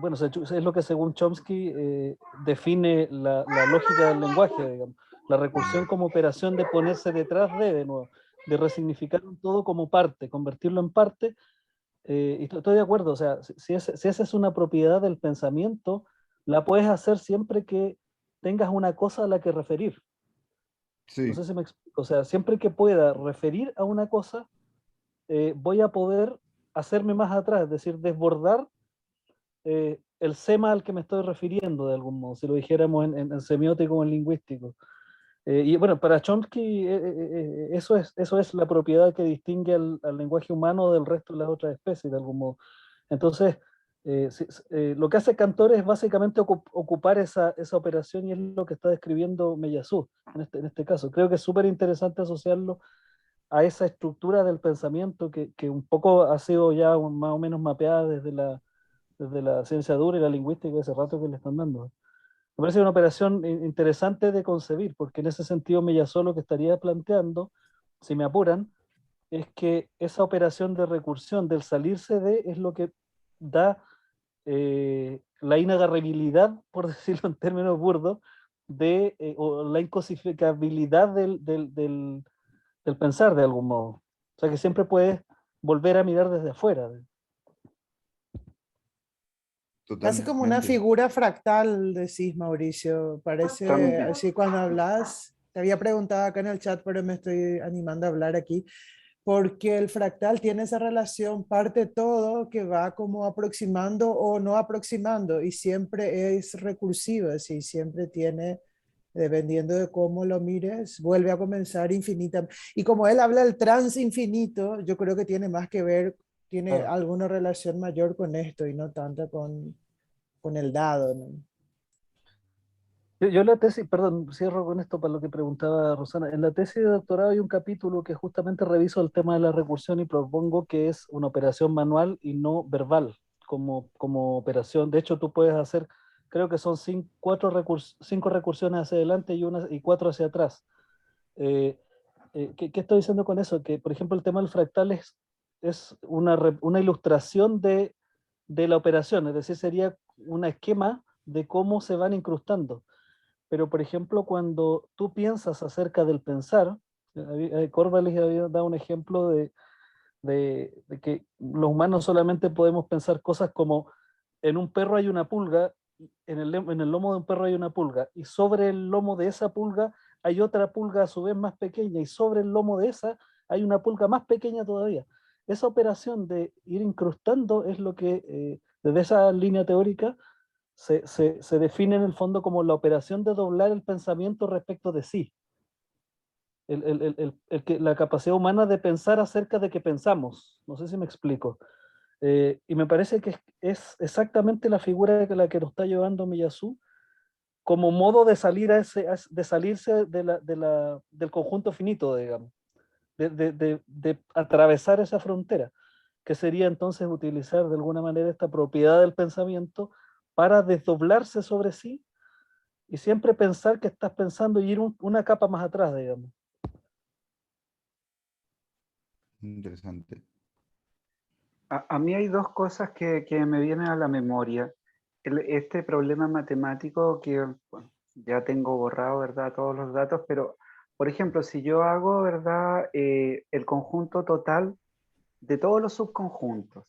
bueno, es lo que según Chomsky define la lógica del lenguaje, digamos. La recursión como operación de ponerse detrás de nuevo, de resignificar un todo como parte, convertirlo en parte. Y estoy de acuerdo, o sea, si esa es una propiedad del pensamiento, la puedes hacer siempre que tengas una cosa a la que referir. No sé Sí. si me explico, o sea, siempre que pueda referir a una cosa, voy a poder hacerme más atrás, es decir, desbordar el sema al que me estoy refiriendo de algún modo, si lo dijéramos en semiótico o en lingüístico. Y bueno, para Chomsky eso es la propiedad que distingue al lenguaje humano del resto de las otras especies, de algún modo. Entonces, lo que hace Cantor es básicamente ocupar esa operación, y es lo que está describiendo Meillassoux en este caso. Creo que es súper interesante asociarlo a esa estructura del pensamiento que un poco ha sido ya más o menos mapeada desde la ciencia dura y la lingüística hace rato que le están dando. Me parece una operación interesante de concebir, porque en ese sentido Meillassoux lo que estaría planteando, si me apuran, es que esa operación de recursión, del salirse de, es lo que da la inagarrabilidad, por decirlo en términos burdos, o la incosificabilidad del pensar de algún modo. O sea que siempre puedes volver a mirar desde afuera. Casi como una Totalmente. figura fractal, decís, Mauricio. Parece También. así cuando hablas. Te había preguntado acá en el chat, pero me estoy animando a hablar aquí. Porque el fractal tiene esa relación parte todo que va como aproximando o no aproximando y siempre es recursiva, así siempre tiene, dependiendo de cómo lo mires, vuelve a comenzar infinita. Y como él habla del transinfinito, yo creo que tiene más que ver, tiene Claro. alguna relación mayor con esto y no tanto con el dado, ¿no? Yo en la tesis, perdón, cierro con esto para lo que preguntaba Rosana. En la tesis de doctorado hay un capítulo que justamente reviso el tema de la recursión y propongo que es una operación manual y no verbal como operación. De hecho, tú puedes hacer, creo que son cinco recursiones hacia adelante y cuatro hacia atrás. ¿Qué estoy diciendo con eso? Que, por ejemplo, el tema del fractal es una ilustración de la operación, es decir, sería un esquema de cómo se van incrustando. Pero, por ejemplo, cuando tú piensas acerca del pensar, Corvallis había dado un ejemplo de que los humanos solamente podemos pensar cosas como en un perro hay una pulga, en el lomo de un perro hay una pulga, y sobre el lomo de esa pulga hay otra pulga a su vez más pequeña, y sobre el lomo de esa hay una pulga más pequeña todavía. Esa operación de ir incrustando es lo que, desde esa línea teórica, se define en el fondo como la operación de doblar el pensamiento respecto de sí. La capacidad humana de pensar acerca de que pensamos. No sé si me explico. Y me parece que es exactamente la figura de la que nos está llevando Meillassoux como modo de salir de salirse del conjunto finito, digamos, de atravesar esa frontera, que sería entonces utilizar de alguna manera esta propiedad del pensamiento para desdoblarse sobre sí y siempre pensar que estás pensando y ir una capa más atrás, digamos. Interesante. A mí hay dos cosas que me vienen a la memoria. Este problema matemático que bueno, ya tengo borrado, ¿verdad? Todos los datos, pero, por ejemplo, si yo hago, ¿verdad? El conjunto total de todos los subconjuntos,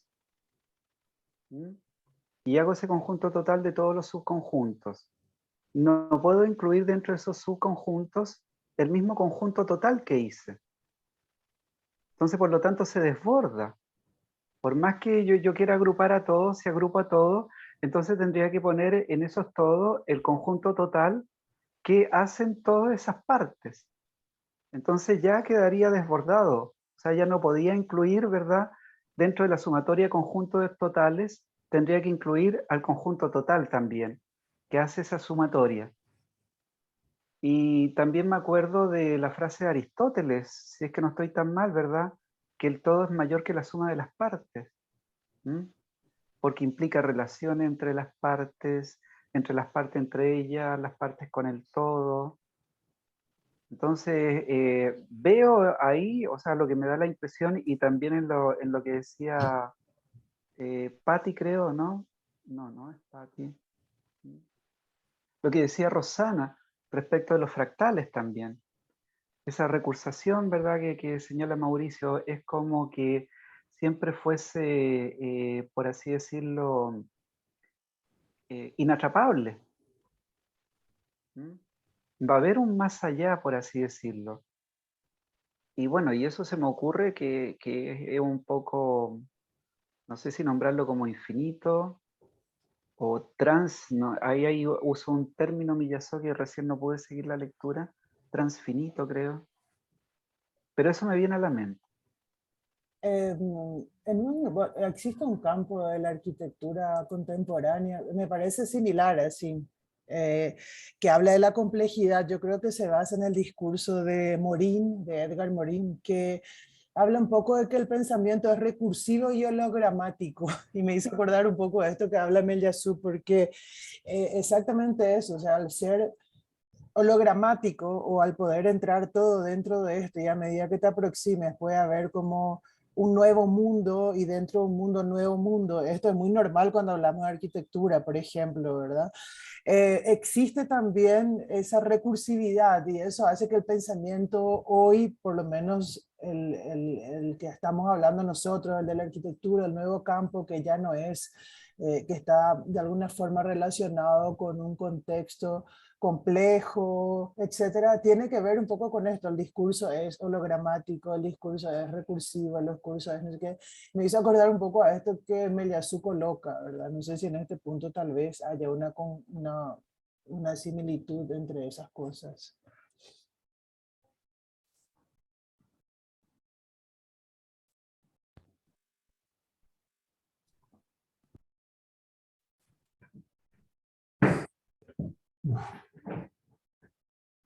¿m? Y hago ese conjunto total de todos los subconjuntos, no puedo incluir dentro de esos subconjuntos el mismo conjunto total que hice. Entonces, por lo tanto, se desborda. Por más que yo quiera agrupar a todos, si agrupo a todos, entonces tendría que poner en esos todos el conjunto total que hacen todas esas partes. Entonces ya quedaría desbordado. O sea, ya no podía incluir, ¿verdad? Dentro de la sumatoria conjunto de totales, tendría que incluir al conjunto total también, que hace esa sumatoria. Y también me acuerdo de la frase de Aristóteles, si es que no estoy tan mal, ¿verdad? Que el todo es mayor que la suma de las partes. ¿Mm? Porque implica relaciones entre las partes entre ellas, las partes con el todo. Entonces, veo ahí, o sea, lo que me da la impresión, y también en lo que decía Patti, creo, ¿no? No es Patti. Lo que decía Rosana respecto de los fractales también. Esa recursación, ¿verdad?, que señala Mauricio, es como que siempre fuese, por así decirlo, inatrapable. ¿Mm? Va a haber un más allá, por así decirlo. Y bueno, y eso se me ocurre que es un poco, no sé si nombrarlo como infinito o trans, no, ahí uso un término Miyazaki, recién no pude seguir la lectura, transfinito, creo. Pero eso me viene a la mente. Existe un campo de la arquitectura contemporánea, me parece similar, así, que habla de la complejidad. Yo creo que se basa en el discurso de Morin, de Edgar Morin, que habla un poco de que el pensamiento es recursivo y hologramático. Y me hizo acordar un poco de esto que habla Mel Yassou, porque exactamente eso, o sea, al ser hologramático o al poder entrar todo dentro de esto y a medida que te aproximes puede haber como un nuevo mundo y dentro de un mundo nuevo mundo. Esto es muy normal cuando hablamos de arquitectura, por ejemplo, ¿verdad? Existe también esa recursividad y eso hace que el pensamiento hoy, por lo menos el que estamos hablando nosotros, el de la arquitectura, el nuevo campo que ya no es, que está de alguna forma relacionado con un contexto complejo, etcétera, tiene que ver un poco con esto. El discurso es hologramático, el discurso es recursivo, el discurso es no sé qué. Me hizo acordar un poco a esto que Mel Yassou coloca, ¿verdad? No sé si en este punto tal vez haya una similitud entre esas cosas.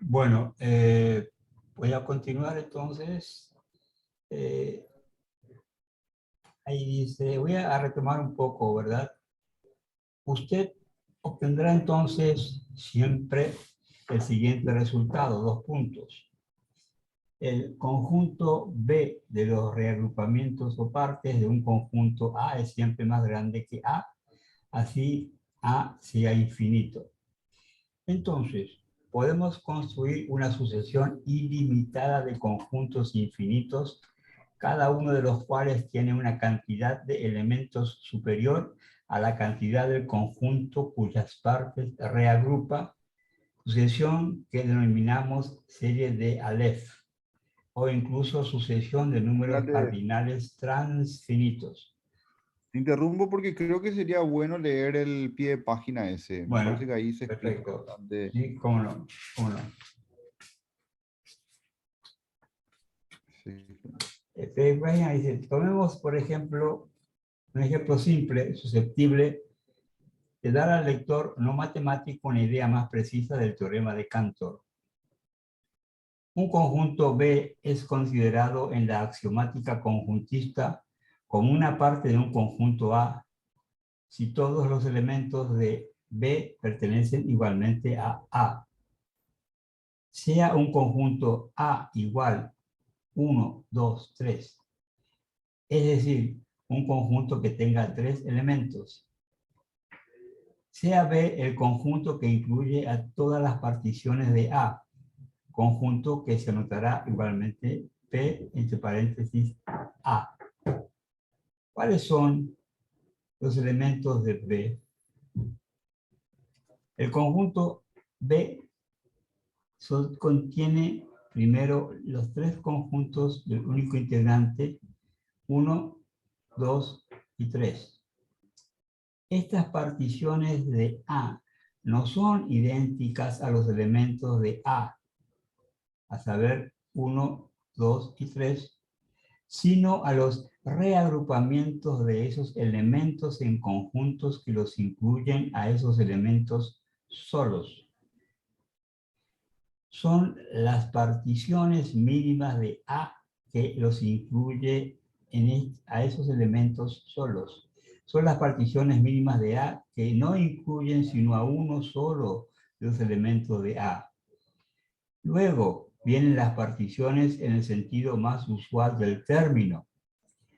Bueno, voy a continuar entonces. Ahí dice, voy a retomar un poco, ¿verdad? Usted obtendrá entonces siempre el siguiente resultado, 2 puntos. El conjunto B de los reagrupamientos o partes de un conjunto A es siempre más grande que A, así A sea infinito. Entonces, podemos construir una sucesión ilimitada de conjuntos infinitos, cada uno de los cuales tiene una cantidad de elementos superior a la cantidad del conjunto cuyas partes reagrupa, sucesión que denominamos serie de Aleph, o incluso sucesión de números Dale. cardinales transfinitos. Te interrumpo porque creo que sería bueno leer el pie de página ese. Me Bueno, parece que ahí se explica perfecto. bastante. Sí, cómo no, cómo no. Sí. Dice, tomemos, por ejemplo, un ejemplo simple, susceptible de dar al lector no matemático una idea más precisa del teorema de Cantor. Un conjunto B es considerado en la axiomática conjuntista como una parte de un conjunto A si todos los elementos de B pertenecen igualmente a A. Sea un conjunto A igual 1, 2, 3. Es decir, un conjunto que tenga 3 elementos. Sea B el conjunto que incluye a todas las particiones de A, conjunto que se anotará igualmente P entre paréntesis A. ¿Cuáles son los elementos de B? El conjunto B contiene primero los 3 conjuntos del único integrante 1, 2 y 3. Estas particiones de A no son idénticas a los elementos de A, a saber 1, 2 y 3, sino a los reagrupamientos de esos elementos en conjuntos que los incluyen a esos elementos solos. Son las particiones mínimas de A que los incluye a esos elementos solos. Son las particiones mínimas de A que no incluyen sino a uno solo de los elementos de A. Luego vienen las particiones en el sentido más usual del término,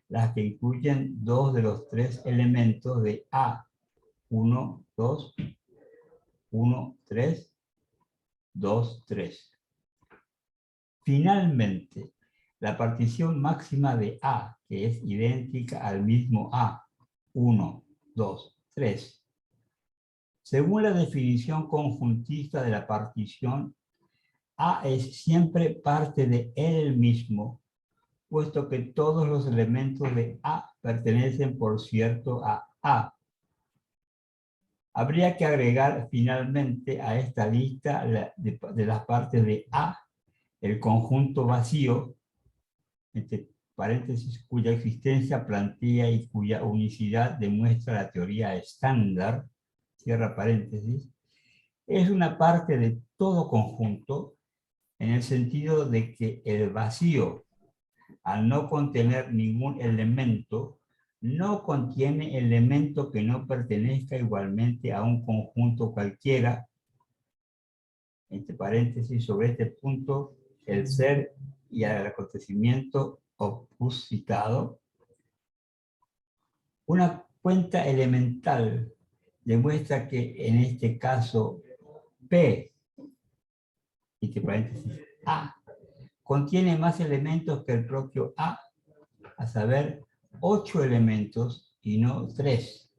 las que incluyen 2 de los 3 elementos de A, 1, 2, 1, 3, 2, 3. Finalmente, la partición máxima de A, que es idéntica al mismo A, 1, 2, 3. Según la definición conjuntista de la partición, A es siempre parte de él mismo, puesto que todos los elementos de A pertenecen, por cierto, a A. Habría que agregar finalmente a esta lista de las partes de A el conjunto vacío, entre paréntesis, cuya existencia plantea y cuya unicidad demuestra la teoría estándar, cierra paréntesis, es una parte de todo conjunto en el sentido de que el vacío, al no contener ningún elemento, no contiene elemento que no pertenezca igualmente a un conjunto cualquiera. Entre paréntesis, sobre este punto, el ser y el acontecimiento opuscitado. Una cuenta elemental demuestra que en este caso P, entre paréntesis, A, contiene más elementos que el propio A, a saber, 8 elementos y no 3.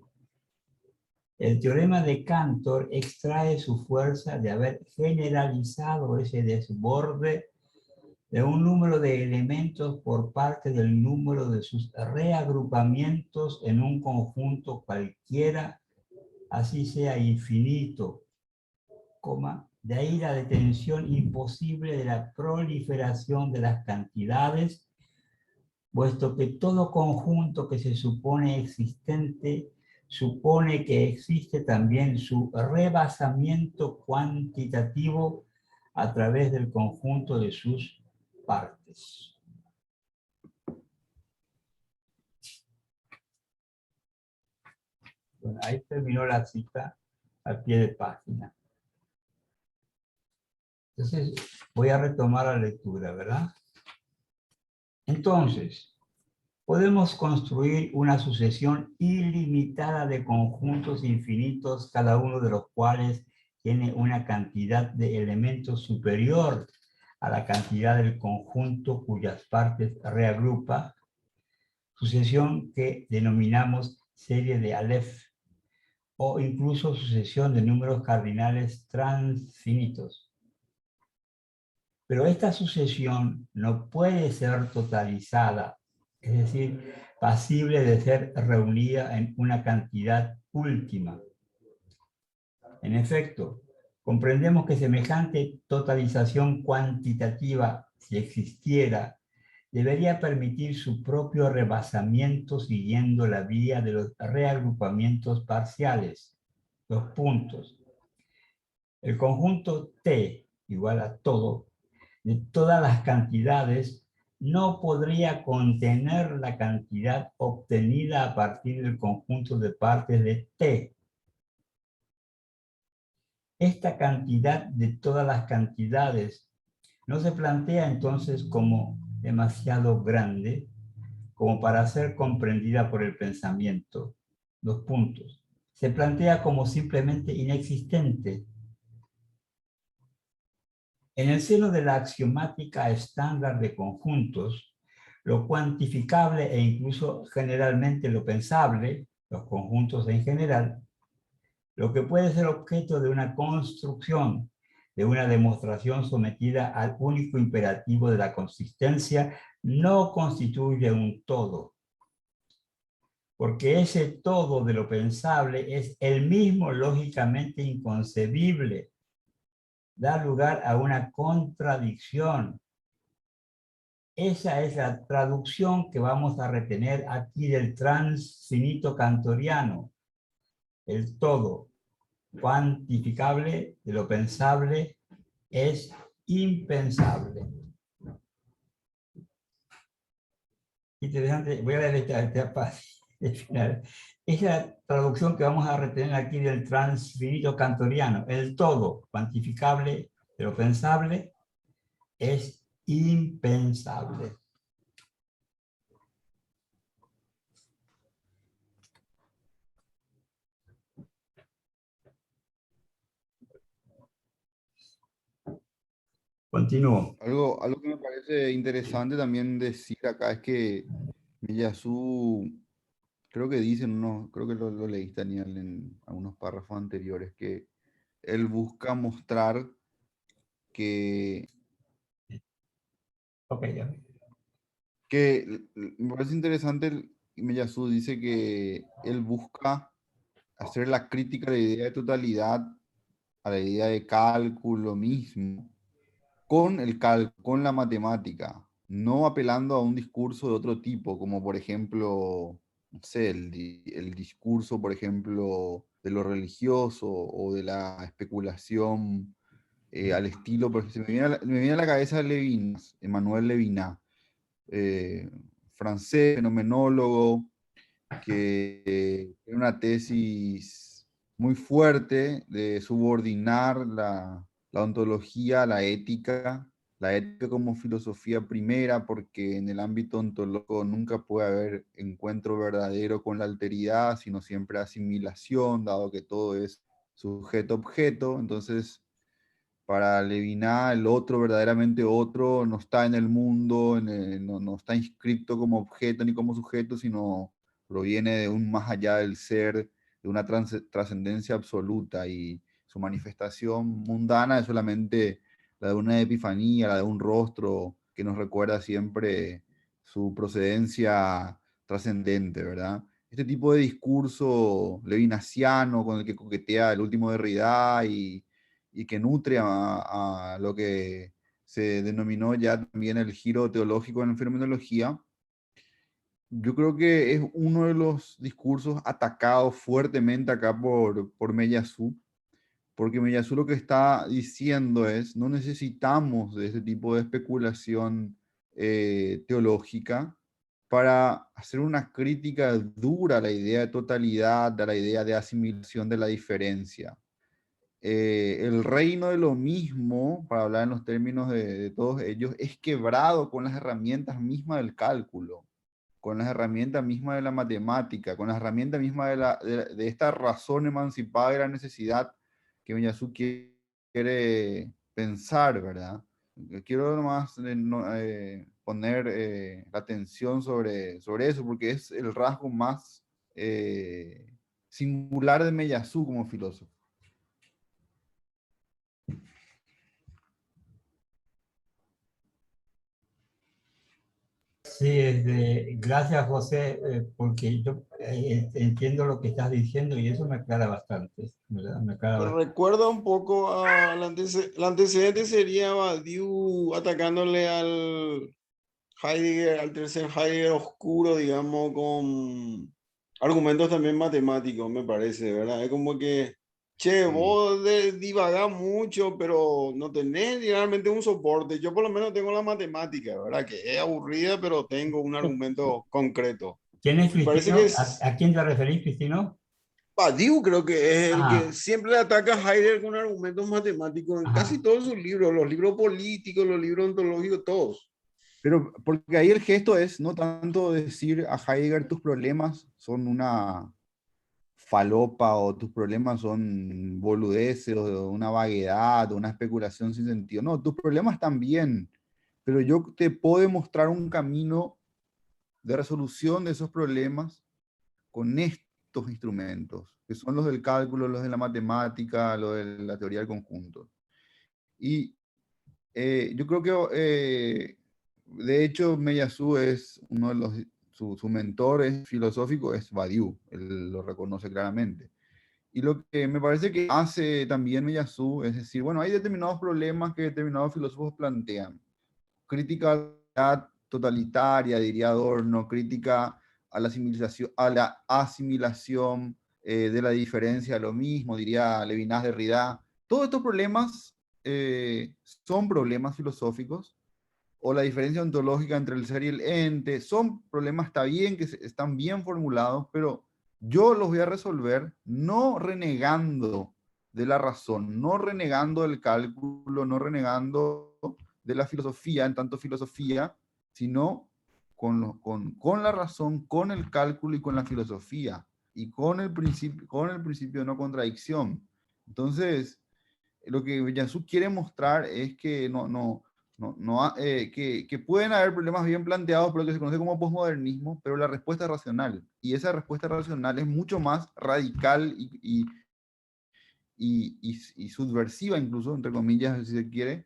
El teorema de Cantor extrae su fuerza de haber generalizado ese desborde de un número de elementos por parte del número de sus reagrupamientos en un conjunto cualquiera, así sea infinito, de ahí la detención imposible de la proliferación de las cantidades, puesto que todo conjunto que se supone existente supone que existe también su rebasamiento cuantitativo a través del conjunto de sus partes. Bueno, ahí terminó la cita al pie de página. Entonces, voy a retomar la lectura, ¿verdad? Entonces, podemos construir una sucesión ilimitada de conjuntos infinitos, cada uno de los cuales tiene una cantidad de elementos superior a la cantidad del conjunto cuyas partes reagrupa, sucesión que denominamos serie de Aleph, o incluso sucesión de números cardinales transfinitos. Pero esta sucesión no puede ser totalizada, es decir, pasible de ser reunida en una cantidad última. En efecto, comprendemos que semejante totalización cuantitativa, si existiera, debería permitir su propio rebasamiento siguiendo la vía de los reagrupamientos parciales. Los puntos. El conjunto T igual a todo, de todas las cantidades, no podría contener la cantidad obtenida a partir del conjunto de partes de T. Esta cantidad de todas las cantidades no se plantea entonces como demasiado grande como para ser comprendida por el pensamiento. Dos puntos. Se plantea como simplemente inexistente. En el seno de la axiomática estándar de conjuntos, lo cuantificable e incluso generalmente lo pensable, los conjuntos en general, lo que puede ser objeto de una construcción, de una demostración sometida al único imperativo de la consistencia, no constituye un todo. Porque ese todo de lo pensable es el mismo lógicamente inconcebible. Da lugar a una contradicción. Esa es la traducción que vamos a retener aquí del transfinito cantoriano. El todo cuantificable de lo pensable es impensable. Interesante, voy a leer esta parte del final. Es la traducción que vamos a retener aquí del transfinito cantoriano. El todo cuantificable de lo pensable es impensable. Continúo. Algo que me parece interesante también decir acá es que Miyazu, creo que dicen unos, creo que lo leíste, Daniel, en algunos párrafos anteriores, que él busca mostrar que, Ok, ya. me parece interesante, Miyazu dice que él busca hacer la crítica de la idea de totalidad a la idea de cálculo mismo, con el cálculo, con la matemática, no apelando a un discurso de otro tipo, como por ejemplo, no sé, el discurso, por ejemplo, de lo religioso o de la especulación al estilo, porque me viene a la cabeza Levinas, Emmanuel Levinas, eh, francés, fenomenólogo, que tiene una tesis muy fuerte de subordinar la ontología a la ética como filosofía primera, porque en el ámbito ontológico nunca puede haber encuentro verdadero con la alteridad, sino siempre asimilación, dado que todo es sujeto-objeto. Entonces, para Levinas, el otro, verdaderamente otro, no está en el mundo, no está inscrito como objeto ni como sujeto, sino proviene de un más allá del ser, de una trascendencia absoluta, y su manifestación mundana es solamente la de una epifanía, la de un rostro que nos recuerda siempre su procedencia trascendente, ¿verdad? Este tipo de discurso levinasiano con el que coquetea el último Derrida y que nutre a lo que se denominó ya también el giro teológico en la fenomenología, yo creo que es uno de los discursos atacados fuertemente acá por Meillassoux, porque Meillassoux lo que está diciendo es, no necesitamos de ese tipo de especulación teológica para hacer una crítica dura a la idea de totalidad, a la idea de asimilación de la diferencia. El reino de lo mismo, para hablar en los términos de todos ellos, es quebrado con las herramientas mismas del cálculo, con las herramientas mismas de la matemática, con las herramientas mismas de esta razón emancipada de la necesidad que Miyazu quiere pensar, ¿verdad? Quiero nomás poner la atención sobre eso, porque es el rasgo más singular de Meillassoux como filósofo. Sí, gracias José, porque yo entiendo lo que estás diciendo y eso me aclara bastante, ¿verdad? Me aclara Me bastante. recuerda un poco al el antecedente sería Badiou atacándole al Heidegger, al tercer Heidegger oscuro, digamos, con argumentos también matemáticos, me parece, ¿verdad? Es como que, che, Sí. vos divagás mucho, pero no tenés realmente un soporte. Yo por lo menos tengo la matemática, ¿verdad? Que es aburrida, pero tengo un argumento concreto. ¿Quién es Me parece que Cristino? es A quién te referís, Cristino? Badiou, creo que es el que Ah, siempre le ataca a Heidegger con argumentos matemáticos en casi ajá. todos sus libros, los libros políticos, los libros ontológicos, todos. Pero porque ahí el gesto es no tanto decir a Heidegger tus problemas son una falopa o tus problemas son boludeces o una vaguedad o una especulación sin sentido. No, tus problemas también, pero yo te puedo demostrar un camino de resolución de esos problemas con estos instrumentos, que son los del cálculo, los de la matemática, los de la teoría del conjunto. Y yo creo que, de hecho, Meillassoux es uno de los, su mentor filosófico es Badiou, él lo reconoce claramente. Y lo que me parece que hace también Meillassoux es decir, bueno, hay determinados problemas que determinados filósofos plantean. Crítica a la totalitaria, diría Adorno, crítica a la asimilación de la diferencia, lo mismo, diría Levinas Derrida. Todos estos problemas son problemas filosóficos, o la diferencia ontológica entre el ser y el ente, son problemas, está bien, que están bien formulados, pero yo los voy a resolver no renegando de la razón, no renegando del cálculo, no renegando de la filosofía, en tanto filosofía, sino con la razón, con el cálculo y con la filosofía, y con el principio de no contradicción. Entonces, lo que Yasu quiere mostrar es que que pueden haber problemas bien planteados por lo que se conoce como posmodernismo, pero la respuesta es racional. Y esa respuesta racional es mucho más radical y subversiva, incluso, entre comillas, si se quiere,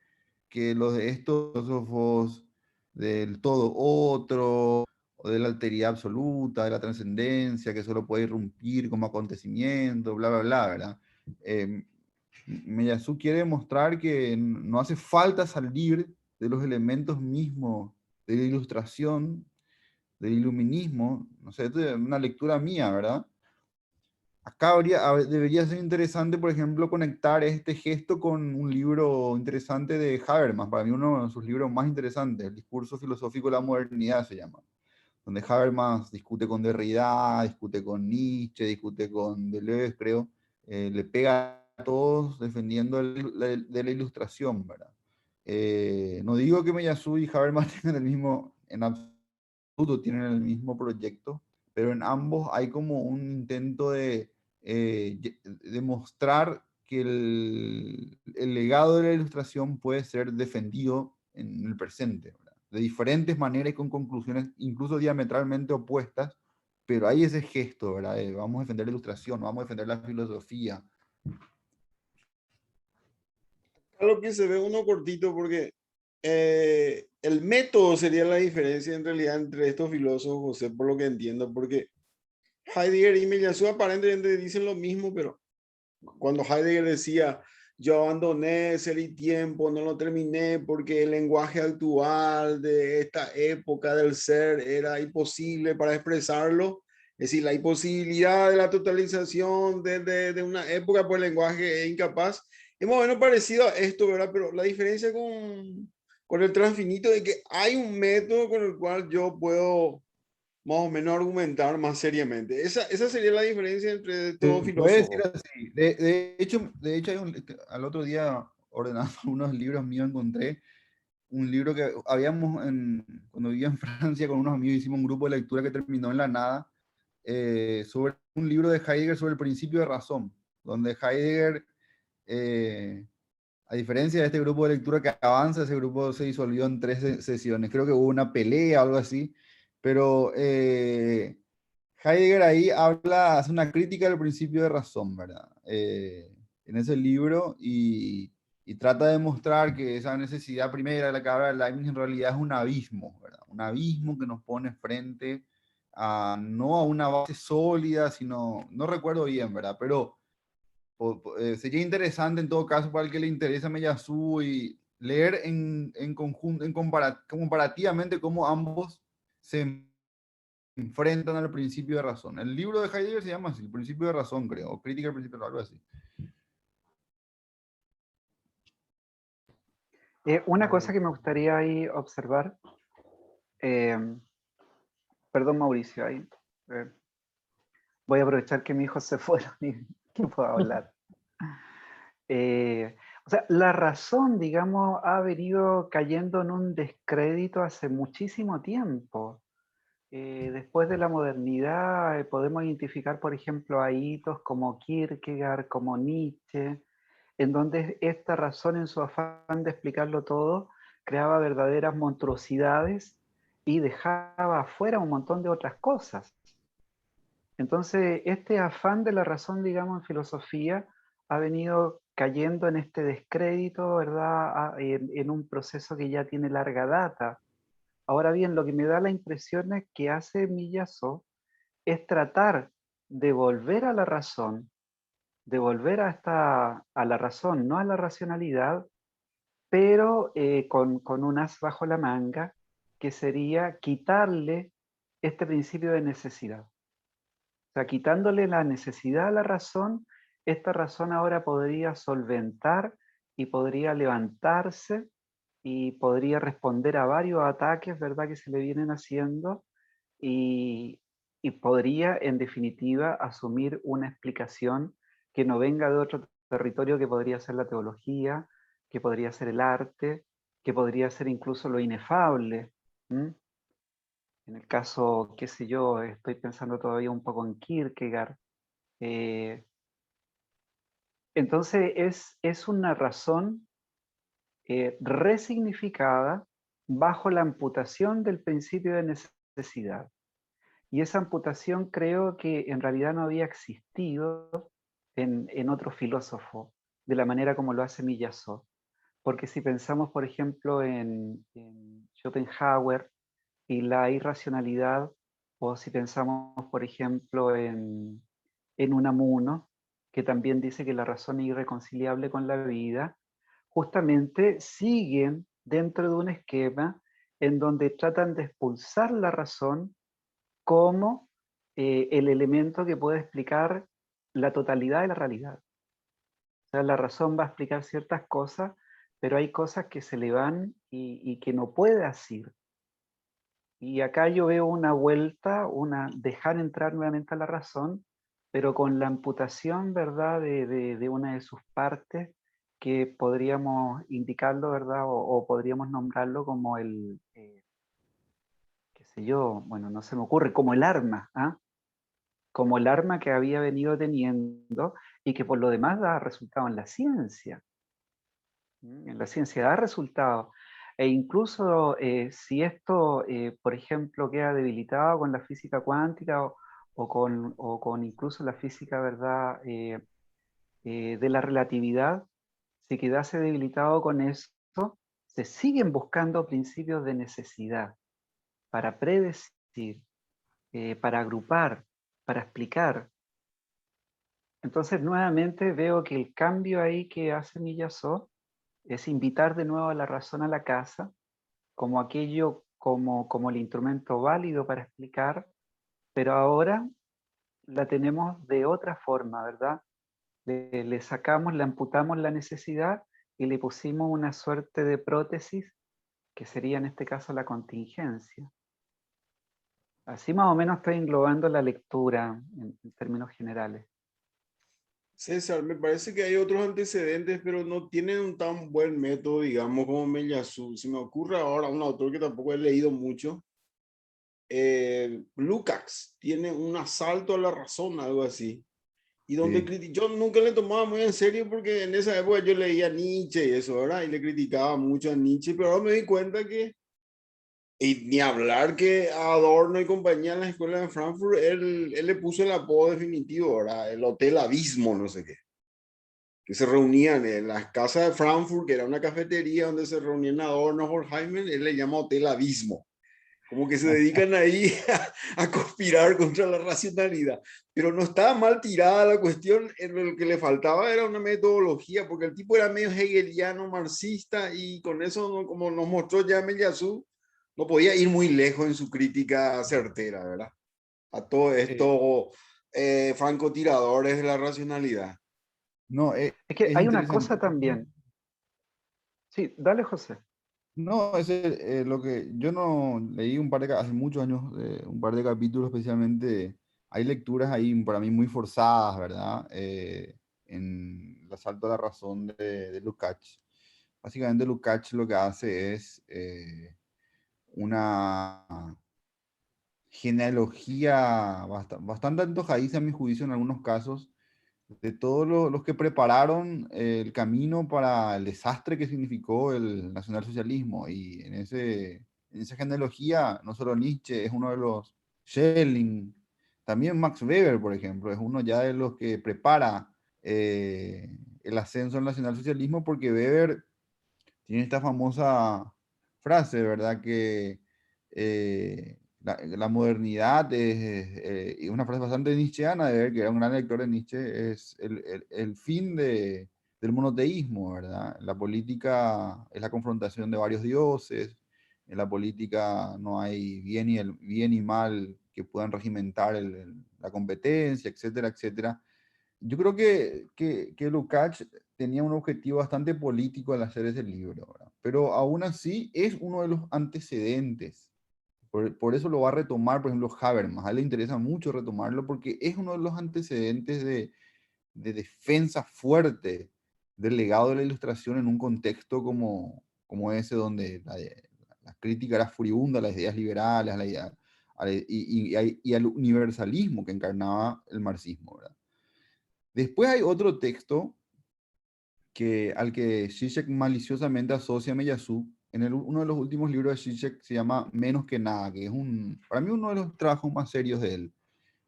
que los de estos filósofos del todo otro, o de la alteridad absoluta, de la trascendencia, que solo puede irrumpir como acontecimiento, bla, bla, bla, ¿verdad? Miyazu quiere mostrar que no hace falta salir de los elementos mismos de la ilustración, del iluminismo. No sé, esto es una lectura mía, ¿verdad? Acá debería ser interesante, por ejemplo, conectar este gesto con un libro interesante de Habermas, para mí uno de sus libros más interesantes, El discurso filosófico de la modernidad se llama, donde Habermas discute con Derrida, discute con Nietzsche, discute con Deleuze, creo, le pega a todos defendiendo de la ilustración, ¿verdad? No digo que Miyazu y Habermas tengan el mismo, en absoluto tienen el mismo proyecto, pero en ambos hay como un intento de demostrar que el legado de la ilustración puede ser defendido en el presente, ¿verdad? De diferentes maneras y con conclusiones incluso diametralmente opuestas, pero hay ese gesto, ¿verdad? Vamos a defender la ilustración, vamos a defender la filosofía. Algo que se ve uno cortito porque el método sería la diferencia en realidad entre estos filósofos, José, por lo que entiendo, porque Heidegger y Miyazu aparentemente dicen lo mismo, pero cuando Heidegger decía, yo abandoné Ser y Tiempo, no lo terminé porque el lenguaje actual de esta época del ser era imposible para expresarlo, es decir, la imposibilidad de la totalización de una época por el lenguaje es incapaz. Es más o menos parecido a esto, ¿verdad? Pero la diferencia con el transfinito es que hay un método con el cual yo puedo más o menos argumentar más seriamente. Esa sería la diferencia entre todo Puede decir filósofo. así. De hecho al otro día, ordenando unos libros míos, encontré un libro que cuando vivía en Francia con unos amigos, hicimos un grupo de lectura que terminó en la nada, sobre un libro de Heidegger sobre el principio de razón, donde Heidegger, a diferencia de este grupo de lectura que avanza, ese grupo se disolvió en 3 sesiones. Creo que hubo una pelea o algo así, pero Heidegger ahí hace una crítica del principio de razón, ¿verdad? En ese libro y trata de mostrar que esa necesidad primera de la que habla Leibniz en realidad es un abismo, ¿verdad? Un abismo que nos pone frente no a una base sólida, sino, no recuerdo bien, ¿verdad? Pero sería interesante en todo caso para el que le interesa Miyazu y leer en conjunto, comparativamente cómo ambos se enfrentan al principio de razón. El libro de Heidegger se llama así, El principio de razón, creo, o Crítica del principio de razón, algo así. Una cosa que me gustaría ahí observar, perdón Mauricio, ahí, voy a aprovechar que mis hijos se fueron y que puedo hablar. O sea, la razón, digamos, ha venido cayendo en un descrédito hace muchísimo tiempo. Después de la modernidad podemos identificar, por ejemplo, a hitos como Kierkegaard, como Nietzsche, en donde esta razón, en su afán de explicarlo todo, creaba verdaderas monstruosidades y dejaba afuera un montón de otras cosas. Entonces, este afán de la razón, digamos, en filosofía, ha venido cayendo en este descrédito, ¿verdad? En un proceso que ya tiene larga data. Ahora bien, lo que me da la impresión es que hace Miyazu es tratar de volver a la razón, de volver a la razón, no a la racionalidad, pero con un as bajo la manga, que sería quitarle este principio de necesidad. O sea, quitándole la necesidad a la razón, esta razón ahora podría solventar y podría levantarse y podría responder a varios ataques, ¿verdad?, que se le vienen haciendo y, y podría, en definitiva, asumir una explicación que no venga de otro territorio, que podría ser la teología, que podría ser el arte, que podría ser incluso lo inefable. ¿M? En el caso, qué sé yo, estoy pensando todavía un poco en Kierkegaard. Entonces es una razón resignificada bajo la amputación del principio de necesidad. Y esa amputación creo que en realidad no había existido en otro filósofo, de la manera como lo hace Miyazu. Porque si pensamos, por ejemplo, en Schopenhauer y la irracionalidad, o si pensamos, por ejemplo, en Unamuno, que también dice que la razón es irreconciliable con la vida, justamente siguen dentro de un esquema en donde tratan de expulsar la razón como el elemento que puede explicar la totalidad de la realidad. O sea, la razón va a explicar ciertas cosas, pero hay cosas que se le van y que no puede decir. Y acá yo veo una vuelta, dejar entrar nuevamente a la razón, pero con la amputación, ¿verdad?, de una de sus partes que podríamos indicarlo, ¿verdad?, o podríamos nombrarlo como qué sé yo, bueno, no se me ocurre, como el arma, ¿ah? Como el arma que había venido teniendo y que por lo demás da resultado en la ciencia. En la ciencia da resultado. E incluso si esto, por ejemplo, queda debilitado con la física cuántica o con incluso la física, ¿verdad?, de la relatividad, si quedase debilitado con eso, se siguen buscando principios de necesidad para predecir, para agrupar, para explicar. Entonces, nuevamente veo que el cambio ahí que hace Miyazo es invitar de nuevo a la razón a la casa, como aquello, como el instrumento válido para explicar, pero ahora la tenemos de otra forma, ¿verdad? Le sacamos, le amputamos la necesidad y le pusimos una suerte de prótesis, que sería en este caso la contingencia. Así más o menos estoy englobando la lectura en términos generales. César, me parece que hay otros antecedentes, pero no tienen un tan buen método, digamos, como Meillassoux. Se me ocurre ahora un autor que tampoco he leído mucho. Lukács tiene un asalto a la razón, algo así. Y donde Sí. yo nunca le tomaba muy en serio porque en esa época yo leía Nietzsche y eso, ¿verdad? Y le criticaba mucho a Nietzsche, pero ahora me di cuenta que, y ni hablar que a Adorno y compañía en la escuela de Frankfurt, él le puso el apodo definitivo, ¿verdad? El Hotel Abismo, no sé qué, que se reunían en las casas de Frankfurt, que era una cafetería donde se reunían Adorno, Horkheimer, él le llama Hotel Abismo. Como que se dedican ahí a conspirar contra la racionalidad. Pero no estaba mal tirada la cuestión, lo que le faltaba era una metodología, porque el tipo era medio hegeliano, marxista, y con eso, como nos mostró ya Meillassoux, no podía ir muy lejos en su crítica certera, ¿verdad? A todo esto francotiradores de la racionalidad. No, Es que es hay una cosa interesantísimo. también. Sí, dale, José. No, lo que yo no leí hace muchos años, un par de capítulos especialmente, hay lecturas ahí para mí muy forzadas, ¿verdad? En El asalto a la razón de Lukács. Básicamente Lukács lo que hace es una genealogía bastante antojadiza a mi juicio en algunos casos, de todos los que prepararon el camino para el desastre que significó el nacionalsocialismo. Y en esa genealogía, no solo Nietzsche es uno de los, Schelling, también Max Weber, por ejemplo, es uno ya de los que prepara el ascenso al nacionalsocialismo, porque Weber tiene esta famosa frase, ¿verdad? Que la modernidad y una frase bastante nietzscheana de ver, que era un gran lector de Nietzsche, es el fin del monoteísmo, ¿verdad? La política es la confrontación de varios dioses, en la política no hay bien y mal que puedan regimentar la competencia, etcétera, etcétera. Yo creo que Lukács tenía un objetivo bastante político al hacer ese libro, ¿verdad? Pero aún así es uno de los antecedentes. Por eso lo va a retomar, por ejemplo, Habermas. A él le interesa mucho retomarlo porque es uno de los antecedentes de defensa fuerte del legado de la Ilustración en un contexto como ese, donde la crítica era furibunda a las ideas liberales y al universalismo que encarnaba el marxismo, ¿verdad? Después hay otro texto al que Zizek maliciosamente asocia a Meillassoux. Uno de los últimos libros de Zizek se llama Menos que nada, que es para mí uno de los trabajos más serios de él.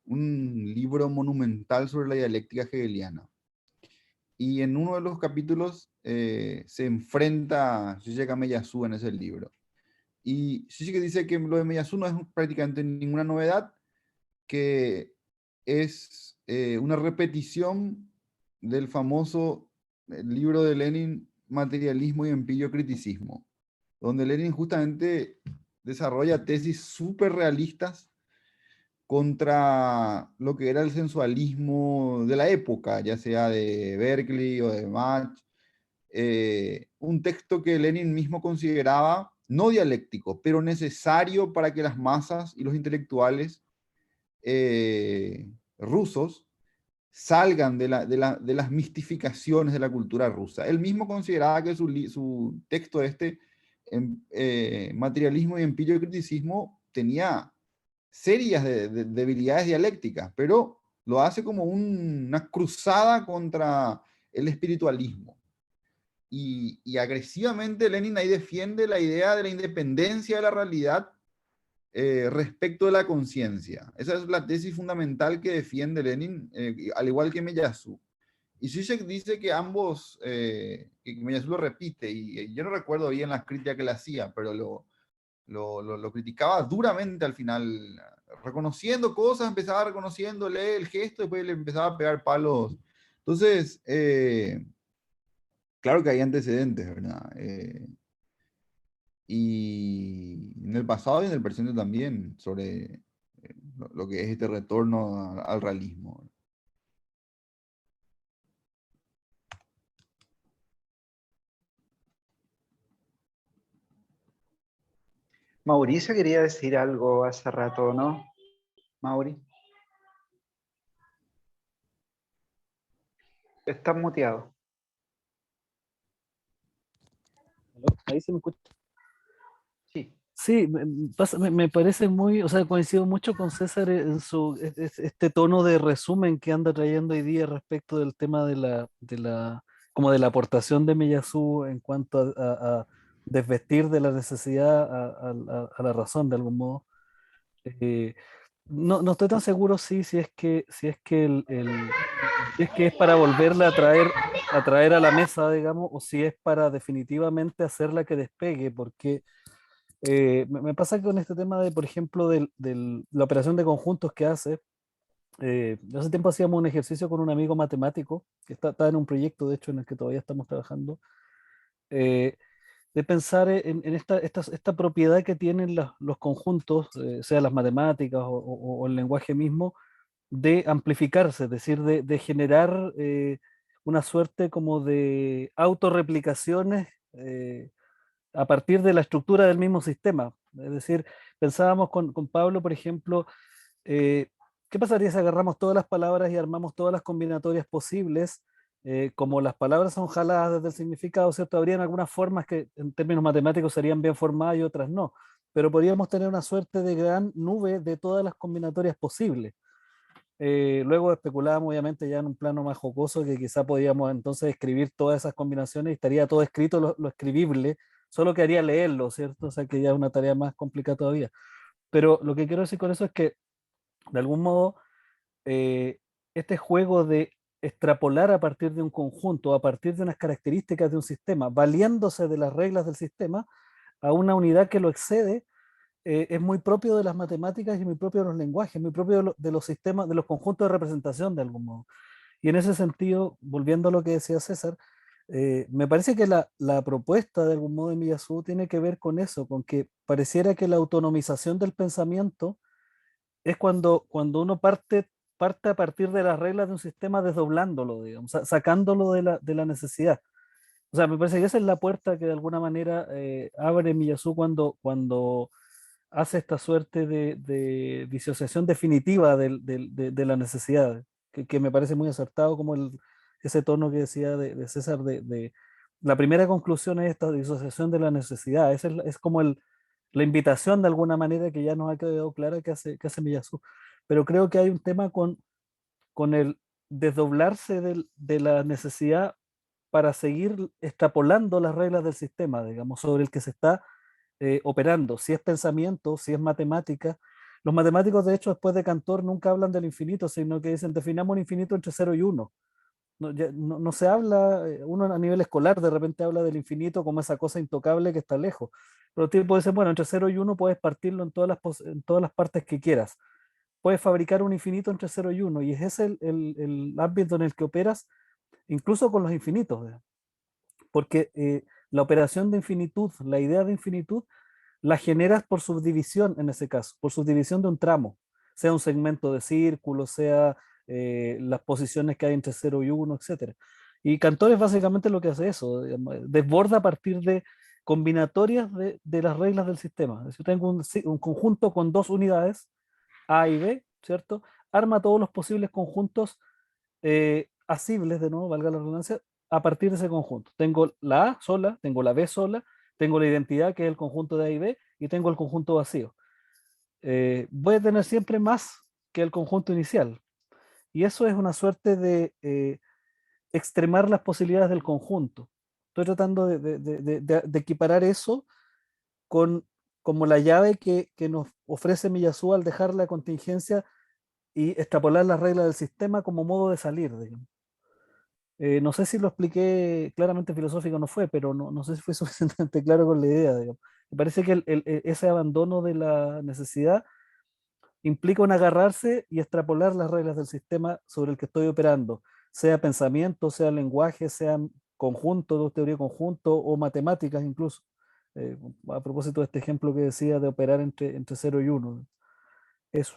Un libro monumental sobre la dialéctica hegeliana. Y en uno de los capítulos se enfrenta Zizek a Meillassoux en ese libro. Y Zizek dice que lo de Meillassoux no es prácticamente ninguna novedad, que es una repetición del famoso libro de Lenin, Materialismo y Empiriocriticismo, donde Lenin justamente desarrolla tesis súper realistas contra lo que era el sensualismo de la época, ya sea de Berkeley o de Mach. Un texto que Lenin mismo consideraba no dialéctico, pero necesario para que las masas y los intelectuales rusos salgan de las mistificaciones de la cultura rusa. Él mismo consideraba que su texto Materialismo y Empiriocriticismo, tenía serias debilidades dialécticas, pero lo hace como una cruzada contra el espiritualismo. Y agresivamente Lenin ahí defiende la idea de la independencia de la realidad respecto de la conciencia. Esa es la tesis fundamental que defiende Lenin, al igual que Meyasu. Y Zizek dice que ambos, que Meyasu lo repite, y yo no recuerdo bien las críticas que le hacía, pero lo criticaba duramente al final, reconociendo cosas, empezaba reconociéndole el gesto, después le empezaba a pegar palos. Entonces, claro que hay antecedentes, ¿verdad? Y en el pasado y en el presente también, sobre lo que es este retorno al realismo. Mauricio quería decir algo hace rato, ¿no? Mauri. Estás muteado. Ahí se me escucha. Sí. Sí, me parece muy, o sea, coincido mucho con César en este tono de resumen que anda trayendo hoy día respecto del tema como de la aportación de Miyazu en cuanto a desvestir de la necesidad a la razón de algún modo. No estoy tan seguro si es que es para volverla a traer a la mesa, digamos, o si es para definitivamente hacerla que despegue, porque me pasa que con este tema de, por ejemplo, la operación de conjuntos que hace, hace tiempo hacíamos un ejercicio con un amigo matemático, que está en un proyecto, de hecho, en el que todavía estamos trabajando, eh, de pensar en esta propiedad que tienen los conjuntos, sea las matemáticas o el lenguaje mismo, de amplificarse, es decir, de generar una suerte como de autorreplicaciones a partir de la estructura del mismo sistema. Es decir, pensábamos con Pablo, por ejemplo, eh, ¿qué pasaría si agarramos todas las palabras y armamos todas las combinatorias posibles? Como las palabras son jaladas desde el significado, ¿cierto? Habrían algunas formas que en términos matemáticos serían bien formadas y otras no, pero podríamos tener una suerte de gran nube de todas las combinatorias posibles. Luego especulábamos obviamente ya en un plano más jocoso que quizá podíamos entonces escribir todas esas combinaciones y estaría todo escrito lo escribible, solo que haría leerlo, ¿cierto? O sea que ya es una tarea más complicada todavía. Pero lo que quiero decir con eso es que de algún modo este juego de extrapolar a partir de un conjunto, a partir de unas características de un sistema, valiéndose de las reglas del sistema a una unidad que lo excede, es muy propio de las matemáticas y muy propio de los lenguajes, muy propio de los sistemas, de los conjuntos de representación de algún modo. Y en ese sentido, volviendo a lo que decía César, me parece que la propuesta de algún modo de Miyazu tiene que ver con eso, con que pareciera que la autonomización del pensamiento es cuando uno parte a partir de las reglas de un sistema desdoblándolo, digamos, sacándolo de la necesidad. O sea, me parece que esa es la puerta que de alguna manera abre Miyazu cuando hace esta suerte de disociación definitiva de la necesidad, que me parece muy acertado como ese tono que decía de César, la primera conclusión es esta disociación de la necesidad, es como la invitación de alguna manera que ya nos ha quedado clara que hace Miyazu. Pero creo que hay un tema con el desdoblarse de la necesidad para seguir extrapolando las reglas del sistema, digamos, sobre el que se está operando, si es pensamiento, si es matemática. Los matemáticos, de hecho, después de Cantor, nunca hablan del infinito, sino que dicen, definamos un infinito entre 0 y 1. No se habla, uno a nivel escolar de repente habla del infinito como esa cosa intocable que está lejos. Pero tú puedes decir, bueno, entre 0 y 1 puedes partirlo en todas las partes que quieras. Puedes fabricar un infinito entre 0 y 1 y es ese el ámbito en el que operas incluso con los infinitos, porque la operación de infinitud, la idea de infinitud, la generas por subdivisión en ese caso, por subdivisión de un tramo, sea un segmento de círculo, sea las posiciones que hay entre 0 y 1, etc. Y Cantor es básicamente lo que hace eso, desborda a partir de combinatorias de las reglas del sistema. Si yo tengo un conjunto con dos unidades, A y B, ¿cierto? Arma todos los posibles conjuntos asibles, de nuevo, valga la redundancia, a partir de ese conjunto. Tengo la A sola, tengo la B sola, tengo la identidad, que es el conjunto de A y B, y tengo el conjunto vacío. Voy a tener siempre más que el conjunto inicial. Y eso es una suerte de extremar las posibilidades del conjunto. Estoy tratando de equiparar eso con como la llave que nos ofrece Miyazu al dejar la contingencia y extrapolar las reglas del sistema como modo de salir, digamos. No sé si lo expliqué claramente filosófico, no fue, pero no sé si fue suficientemente claro con la idea, digamos. Me parece que ese abandono de la necesidad implica un agarrarse y extrapolar las reglas del sistema sobre el que estoy operando, sea pensamiento, sea lenguaje, sea conjunto, teoría de conjunto o matemáticas incluso. A propósito de este ejemplo que decía de operar entre 0 y 1. Eso.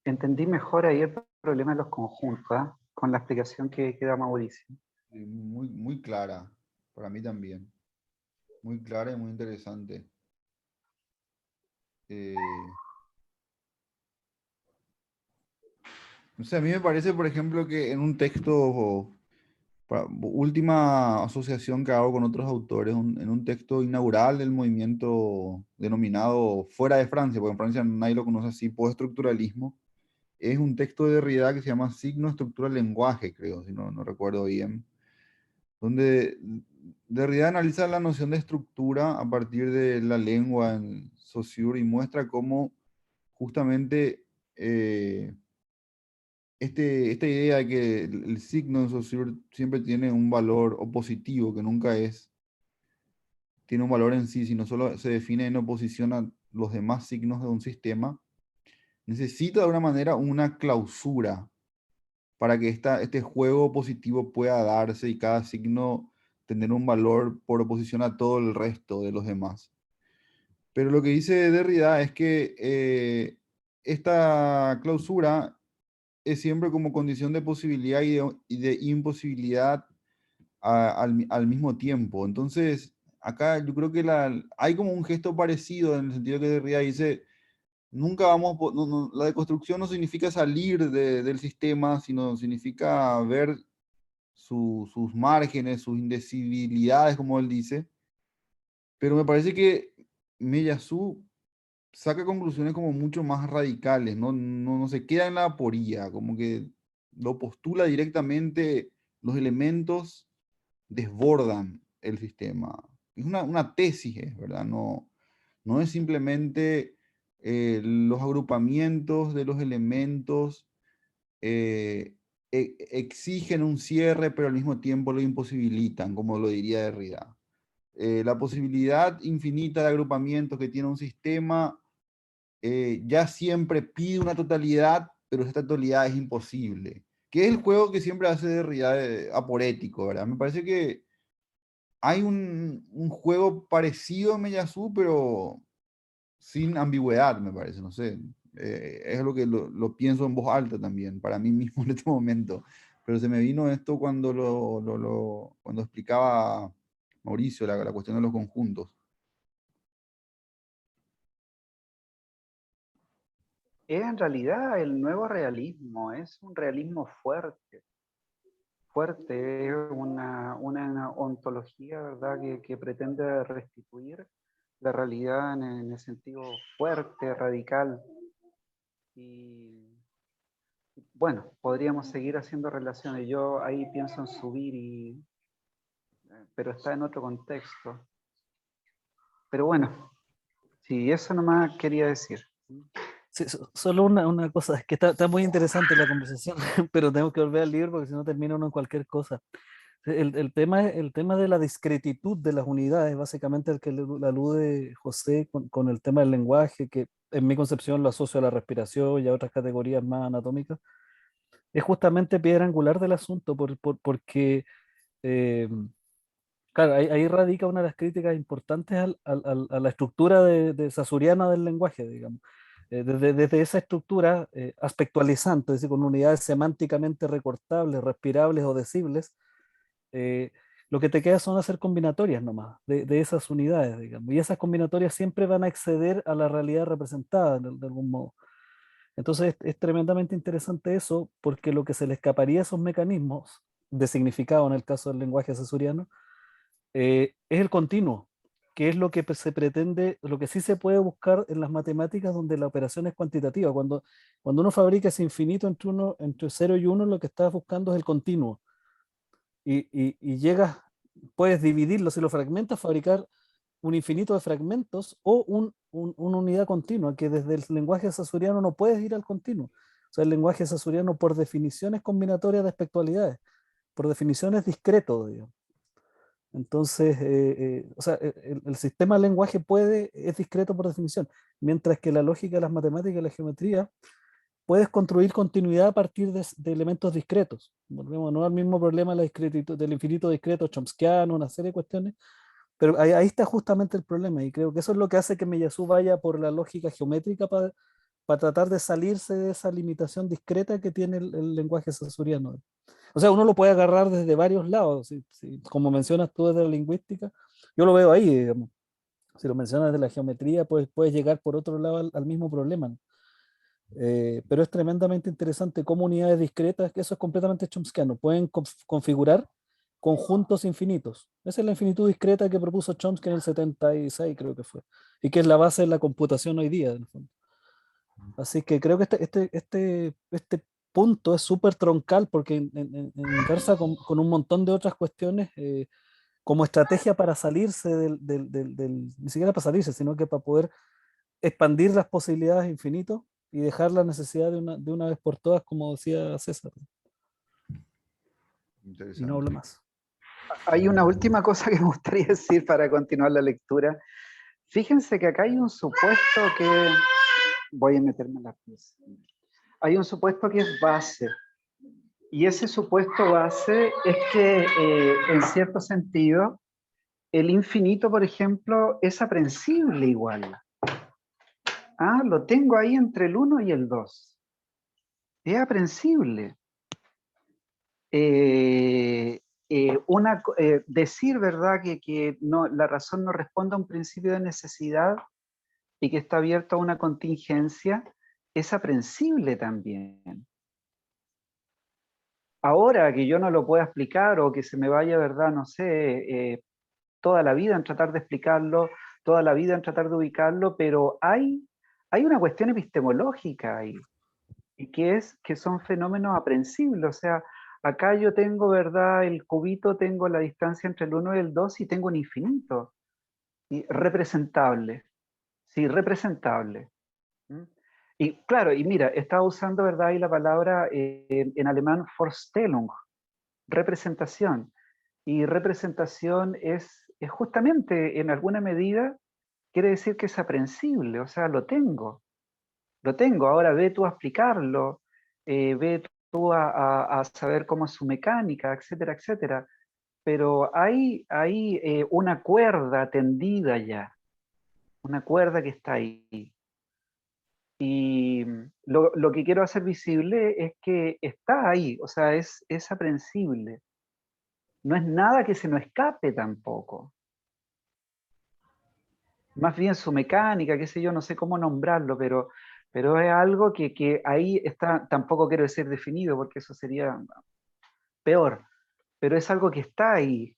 Entendí mejor ahí el problema de los conjuntos, ¿ah? Con la explicación que da Mauricio. Muy, muy clara, para mí también. Muy clara y muy interesante. No sé, a mí me parece, por ejemplo, que en un texto, última asociación que hago con otros autores, en un texto inaugural del movimiento denominado Fuera de Francia, porque en Francia nadie lo conoce así, postestructuralismo, es un texto de Derrida que se llama Signo, Estructura, Lenguaje, creo, si no recuerdo bien, donde Derrida analiza la noción de estructura a partir de la lengua en Saussure y muestra cómo justamente esta idea de que el signo en Saussure siempre tiene un valor opositivo, que nunca tiene un valor en sí, sino solo se define en oposición a los demás signos de un sistema, necesita de alguna manera una clausura para que este juego positivo pueda darse y cada signo tener un valor por oposición a todo el resto de los demás. Pero lo que dice Derrida es que esta clausura es siempre como condición de posibilidad y de imposibilidad al mismo tiempo. Entonces, acá yo creo que hay como un gesto parecido en el sentido que Derrida dice, nunca vamos, la deconstrucción no significa salir del sistema, sino significa ver sus márgenes, sus indecibilidades, como él dice. Pero me parece que Miyazu saca conclusiones como mucho más radicales, no se queda en la aporía, como que lo postula directamente, los elementos desbordan el sistema. Es una tesis, ¿verdad? No es simplemente los agrupamientos de los elementos exigen un cierre, pero al mismo tiempo lo imposibilitan, como lo diría Derrida. La posibilidad infinita de agrupamientos que tiene un sistema ya siempre pide una totalidad, pero esta totalidad es imposible. Que es el juego que siempre hace Derrida aporético, ¿verdad? Me parece que hay un juego parecido a Miyazu, pero sin ambigüedad, me parece, no sé. Es lo que lo pienso en voz alta también, para mí mismo en este momento. Pero se me vino esto cuando explicaba Mauricio la cuestión de los conjuntos. Es en realidad el nuevo realismo, es un realismo fuerte. Fuerte, es una ontología, ¿verdad?, que pretende restituir la realidad en el sentido fuerte, radical. Y bueno, podríamos seguir haciendo relaciones. Yo ahí pienso en subir, pero está en otro contexto. Pero bueno, sí, eso nomás quería decir. Sí, solo una cosa, es que está muy interesante la conversación, pero tengo que volver al libro porque si no termina uno en cualquier cosa. El tema de la discretitud de las unidades, básicamente el que le alude José con el tema del lenguaje, que en mi concepción lo asocio a la respiración y a otras categorías más anatómicas, es justamente piedra angular del asunto, porque, eh, claro, ahí radica una de las críticas importantes a la estructura de Saussuriana del lenguaje, digamos. Desde esa estructura aspectualizante, es decir, con unidades semánticamente recortables, respirables o decibles, eh, lo que te queda son hacer combinatorias nomás de esas unidades, digamos. Y esas combinatorias siempre van a exceder a la realidad representada de algún modo. Entonces es tremendamente interesante eso, porque lo que se le escaparía a esos mecanismos de significado en el caso del lenguaje saussuriano es el continuo, que es lo que se pretende, lo que sí se puede buscar en las matemáticas donde la operación es cuantitativa. Cuando uno fabrica ese infinito entre 0 y 1, lo que estás buscando es el continuo. Y llegas, puedes dividirlo, si lo fragmentas, fabricar un infinito de fragmentos o una unidad continua, que desde el lenguaje saussuriano no puedes ir al continuo. O sea, el lenguaje saussuriano por definición es combinatoria de espectrualidades, por definición es discreto, digamos. Entonces, o sea, el sistema de lenguaje es discreto por definición, mientras que la lógica de las matemáticas y la geometría puedes construir continuidad a partir de elementos discretos. Volvemos no al mismo problema del infinito discreto chomskiano, una serie de cuestiones, pero ahí está justamente el problema, y creo que eso es lo que hace que Meillassoux vaya por la lógica geométrica para tratar de salirse de esa limitación discreta que tiene el lenguaje saussuriano. O sea, uno lo puede agarrar desde varios lados, como mencionas tú desde la lingüística, yo lo veo ahí, digamos. Si lo mencionas desde la geometría, pues puedes llegar por otro lado al mismo problema, ¿no? Pero es tremendamente interesante cómo unidades discretas, que eso es completamente chomskiano, pueden configurar conjuntos infinitos. Esa es la infinitud discreta que propuso Chomsky en el 76, creo que fue, y que es la base de la computación hoy día, en el fondo. Así que creo que este punto es súper troncal porque inversa con un montón de otras cuestiones como estrategia para salirse ni siquiera para salirse, sino que para poder expandir las posibilidades infinitos y dejar la necesidad de una vez por todas, como decía César. Y no hablo más. Hay una última cosa que me gustaría decir para continuar la lectura. Fíjense que acá hay un supuesto que... Voy a meterme la pieza. Hay un supuesto que es base. Y ese supuesto base es que, en cierto sentido, el infinito, por ejemplo, es aprensible igual. Ah, lo tengo ahí entre el 1 y el 2. Es aprensible. Decir, ¿verdad?, que no, la razón no responde a un principio de necesidad y que está abierto a una contingencia, es aprensible también. Ahora que yo no lo pueda explicar o que se me vaya, ¿verdad?, no sé, toda la vida en tratar de explicarlo, toda la vida en tratar de ubicarlo, pero hay una cuestión epistemológica ahí, y que son fenómenos aprensibles. O sea, acá yo tengo, ¿verdad?, el cubito, tengo la distancia entre el 1 y el 2 y tengo un infinito. Y representable. Sí, representable. ¿Mm? Y claro, y mira, estaba usando, ¿verdad?, ahí la palabra en alemán Vorstellung, representación. Y representación es justamente, en alguna medida, quiere decir que es aprensible, o sea, lo tengo. Ahora ve tú a explicarlo, ve tú a saber cómo es su mecánica, etcétera, etcétera. Pero hay una cuerda tendida ya, una cuerda que está ahí. Y lo que quiero hacer visible es que está ahí, o sea, es aprensible. No es nada que se nos escape tampoco. Más bien su mecánica, qué sé yo, no sé cómo nombrarlo, pero es algo que ahí está, tampoco quiero decir definido, porque eso sería peor, pero es algo que está ahí,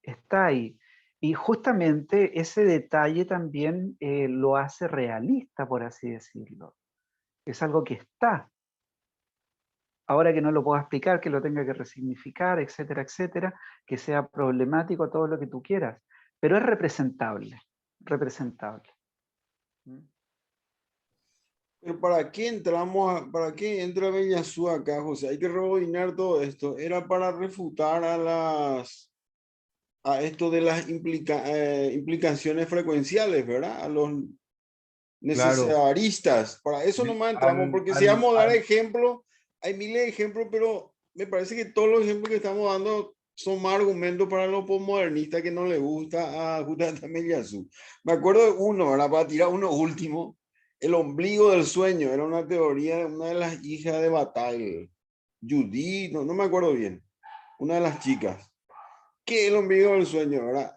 está ahí. Y justamente ese detalle también lo hace realista, por así decirlo. Es algo que está. Ahora que no lo puedo explicar, que lo tenga que resignificar, etcétera, etcétera, que sea problemático, todo lo que tú quieras, pero es representable, representable. Pero ¿para qué para qué entra Benyazú acá, José? Hay que rebobinar todo esto. Era para refutar a esto de las implicaciones frecuenciales, ¿verdad? A los Claro, necesitaristas. Para eso de- nomás entramos, al, porque si al, vamos a dar al- ejemplos, hay miles de ejemplos, pero me parece que todos los ejemplos que estamos dando son más argumentos para los postmodernistas que no les gusta a justamente a Benyazú. Me acuerdo de uno, ¿verdad? Para tirar uno último, el ombligo del sueño, era una teoría de una de las hijas de Bataille, Judith, no me acuerdo bien, una de las chicas. ¿Qué es el ombligo del sueño? ¿Verdad?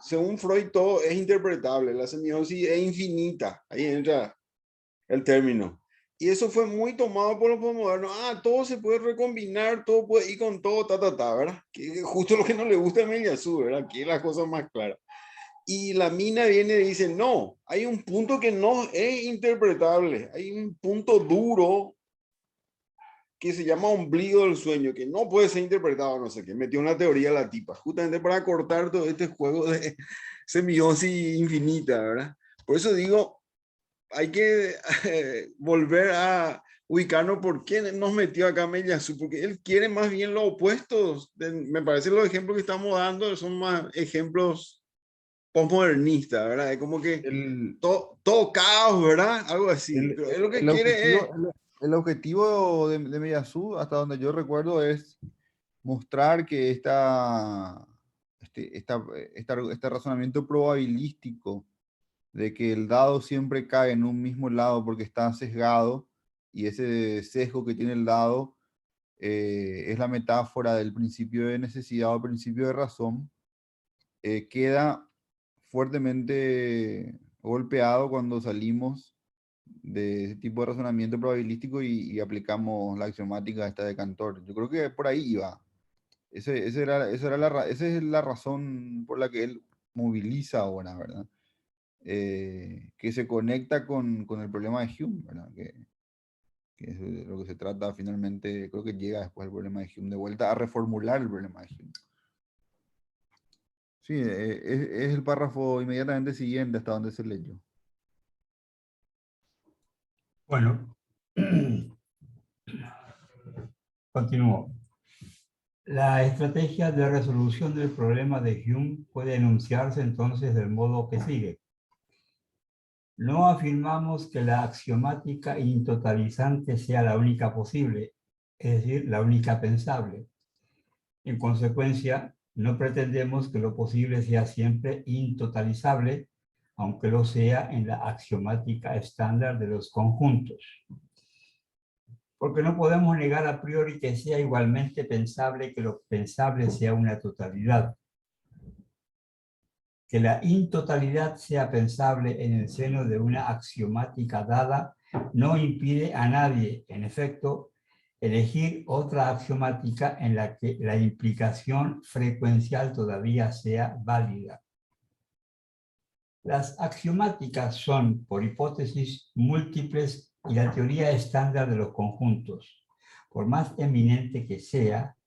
Según Freud, todo es interpretable, la semiosis es infinita, ahí entra el término. Y eso fue muy tomado por los postmodernos. Ah, todo se puede recombinar, todo puede ir con todo, ¿verdad? Que es justo lo que no le gusta a Meliazú, ¿verdad? Que es la cosa más clara. Y la mina viene y dice, no, hay un punto que no es interpretable, hay un punto duro que se llama ombligo del sueño, que no puede ser interpretado, no sé qué. Metió una teoría la tipa, justamente para cortar todo este juego de semiosis infinita, ¿verdad? Por eso digo, hay que volver a ubicarnos por qué nos metió acá Mellasu, porque él quiere más bien los opuestos. Me parece los ejemplos que estamos dando son más ejemplos postmodernistas, ¿verdad? Es como que el, todo caos, ¿verdad? Algo así. el- Pero él lo que el quiere objetivo, es... el objetivo de Miyazú, hasta donde yo recuerdo, es mostrar que este razonamiento probabilístico de que el dado siempre cae en un mismo lado porque está sesgado, y ese sesgo que tiene el dado es la metáfora del principio de necesidad o principio de razón, queda fuertemente golpeado cuando salimos de ese tipo de razonamiento probabilístico y aplicamos la axiomática esta de Cantor. Yo creo que por ahí iba. Esa es la razón por la que él moviliza ahora, ¿verdad? Que se conecta con el problema de Hume, ¿verdad? Que es de lo que se trata finalmente, creo que llega después el problema de Hume, de vuelta a reformular el problema de Hume. Sí, es el párrafo inmediatamente siguiente hasta donde se leyó. Bueno, continúo. La estrategia de resolución del problema de Hume puede enunciarse entonces del modo que sigue. No afirmamos que la axiomática intotalizante sea la única posible, es decir, la única pensable. En consecuencia, no pretendemos que lo posible sea siempre intotalizable, aunque lo sea en la axiomática estándar de los conjuntos. Porque no podemos negar a priori que sea igualmente pensable que lo pensable sea una totalidad. Que la intotalidad sea pensable en el seno de una axiomática dada no impide a nadie, en efecto, elegir otra axiomática en la que la implicación frecuencial todavía sea válida. Las axiomáticas son, por hipótesis, múltiples y la teoría estándar de los conjuntos, por más eminente que sea,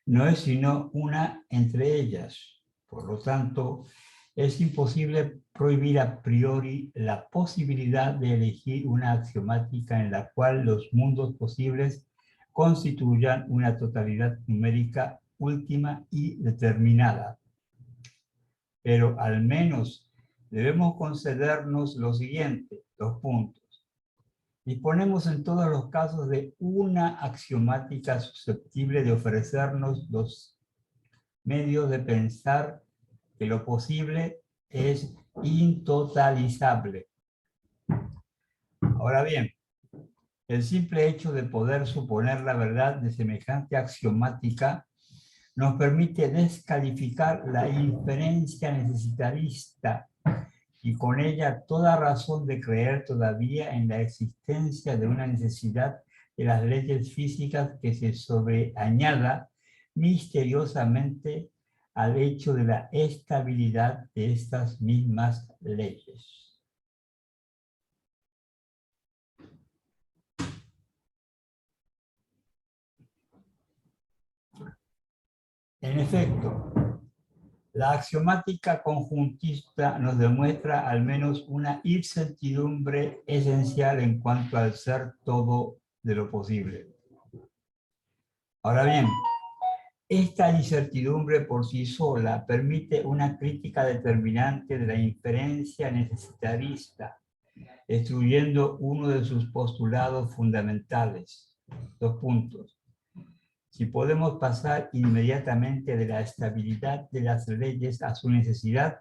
no es sino una entre ellas. Por lo tanto, es imposible prohibir a priori la posibilidad de elegir una axiomática en la cual los mundos posibles constituyan una totalidad numérica última y determinada. Pero al menos debemos concedernos lo siguiente, dos puntos. Disponemos en todos los casos de una axiomática susceptible de ofrecernos los medios de pensar que lo posible es intotalizable. Ahora bien, el simple hecho de poder suponer la verdad de semejante axiomática nos permite descalificar la inferencia necesitarista y con ella toda razón de creer todavía en la existencia de una necesidad de las leyes físicas que se sobreañada misteriosamente al hecho de la estabilidad de estas mismas leyes. En efecto, La axiomática conjuntista nos demuestra al menos una incertidumbre esencial en cuanto al ser todo de lo posible. Ahora bien, esta incertidumbre por sí sola permite una crítica determinante de la inferencia necesitarista, destruyendo uno de sus postulados fundamentales. 2 puntos. Si podemos pasar inmediatamente de la estabilidad de las leyes a su necesidad,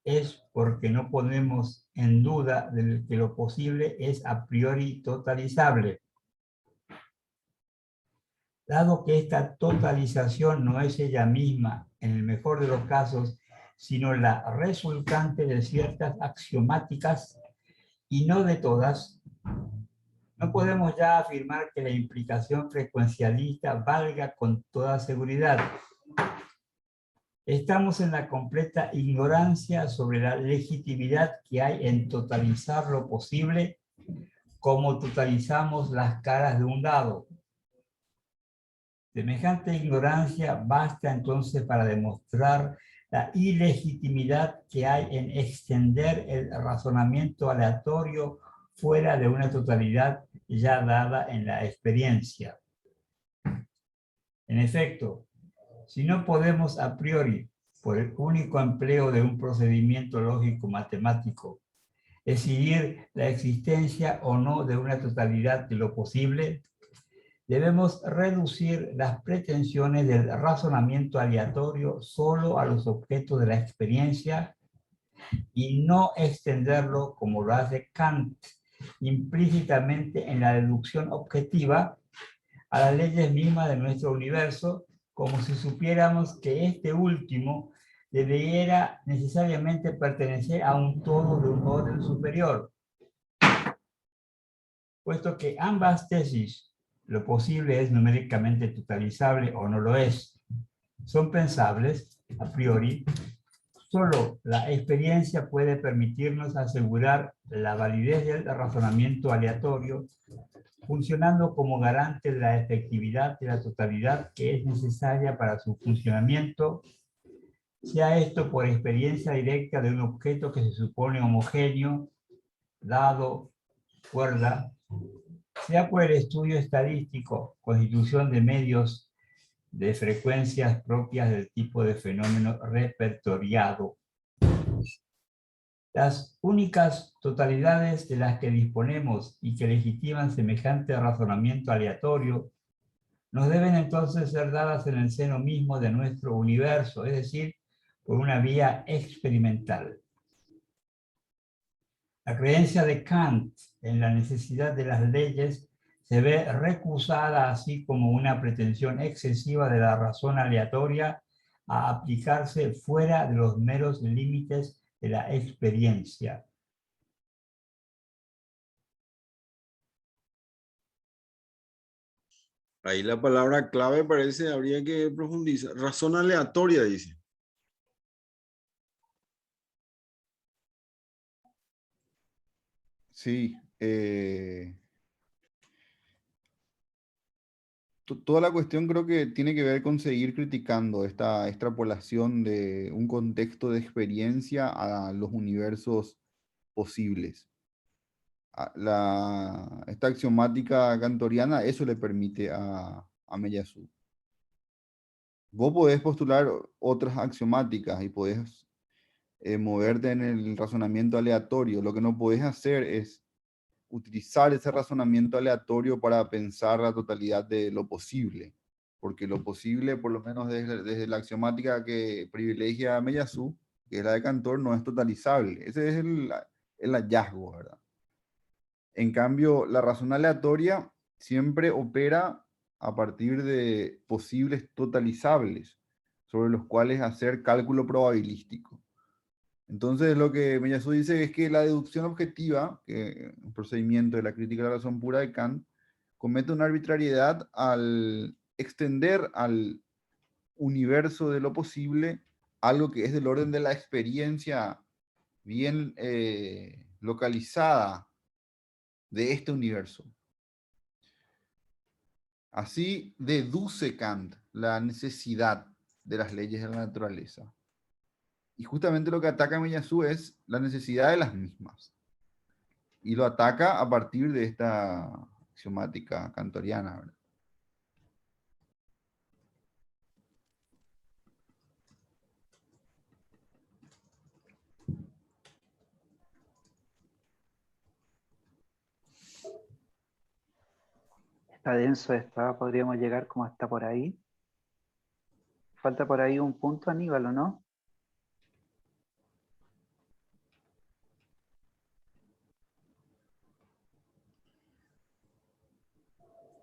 es porque no ponemos en duda de que lo posible es a priori totalizable. Dado que esta totalización no es ella misma, en el mejor de los casos, sino la resultante de ciertas axiomáticas y no de todas, no podemos ya afirmar que la implicación frecuencialista valga con toda seguridad. Estamos en la completa ignorancia sobre la legitimidad que hay en totalizar lo posible como totalizamos las caras de un dado. Semejante ignorancia basta entonces para demostrar la ilegitimidad que hay en extender el razonamiento aleatorio fuera de una totalidad ya dada en la experiencia. En efecto, si no podemos a priori, por el único empleo de un procedimiento lógico-matemático, decidir la existencia o no de una totalidad de lo posible, debemos reducir las pretensiones del razonamiento aleatorio solo a los objetos de la experiencia y no extenderlo, como lo hace Kant, implícitamente en la deducción objetiva a las leyes mismas de nuestro universo, como si supiéramos que este último debiera necesariamente pertenecer a un todo de un orden superior. Puesto que ambas tesis, lo posible es numéricamente totalizable o no lo es, son pensables a priori, solo la experiencia puede permitirnos asegurar la validez del razonamiento aleatorio, funcionando como garante de la efectividad de la totalidad que es necesaria para su funcionamiento, sea esto por experiencia directa de un objeto que se supone homogéneo, dado, cuerda, sea por el estudio estadístico, constitución de medios de frecuencias propias del tipo de fenómeno repertoriado. Las únicas totalidades de las que disponemos y que legitiman semejante razonamiento aleatorio nos deben entonces ser dadas en el seno mismo de nuestro universo, es decir, por una vía experimental. La creencia de Kant en la necesidad de las leyes se ve recusada así como una pretensión excesiva de la razón aleatoria a aplicarse fuera de los meros límites de la experiencia. Ahí la palabra clave parece, habría que profundizar. Razón aleatoria, dice. Sí. Toda la cuestión creo que tiene que ver con seguir criticando esta extrapolación de un contexto de experiencia a los universos posibles. Esta axiomática kantoriana eso le permite a Meillassoux. Vos podés postular otras axiomáticas y podés moverte en el razonamiento aleatorio. Lo que no podés hacer es utilizar ese razonamiento aleatorio para pensar la totalidad de lo posible. Porque lo posible, por lo menos desde la axiomática que privilegia a Meillassoux, que es la de Cantor, no es totalizable. Ese es el hallazgo, ¿verdad? En cambio, la razón aleatoria siempre opera a partir de posibles totalizables, sobre los cuales hacer cálculo probabilístico. Entonces, lo que Meillassoux dice es que la deducción objetiva, que un procedimiento de la crítica de la razón pura de Kant, comete una arbitrariedad al extender al universo de lo posible algo que es del orden de la experiencia bien localizada de este universo. Así deduce Kant la necesidad de las leyes de la naturaleza. Y justamente lo que ataca Miyazu es la necesidad de las mismas. Y lo ataca a partir de esta axiomática kantoriana, ¿verdad? Está denso esto, podríamos llegar como hasta por ahí. Falta por ahí un punto, Aníbal, ¿o no?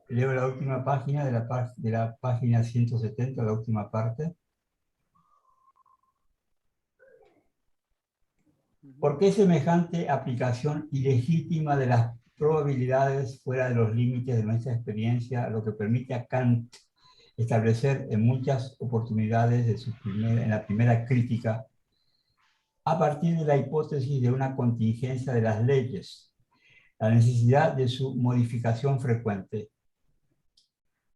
Leo la última página de la página 170, la última parte. ¿Por qué semejante aplicación ilegítima de las probabilidades fuera de los límites de nuestra experiencia, lo que permite a Kant establecer en muchas oportunidades en la primera crítica, a partir de la hipótesis de una contingencia de las leyes, la necesidad de su modificación frecuente?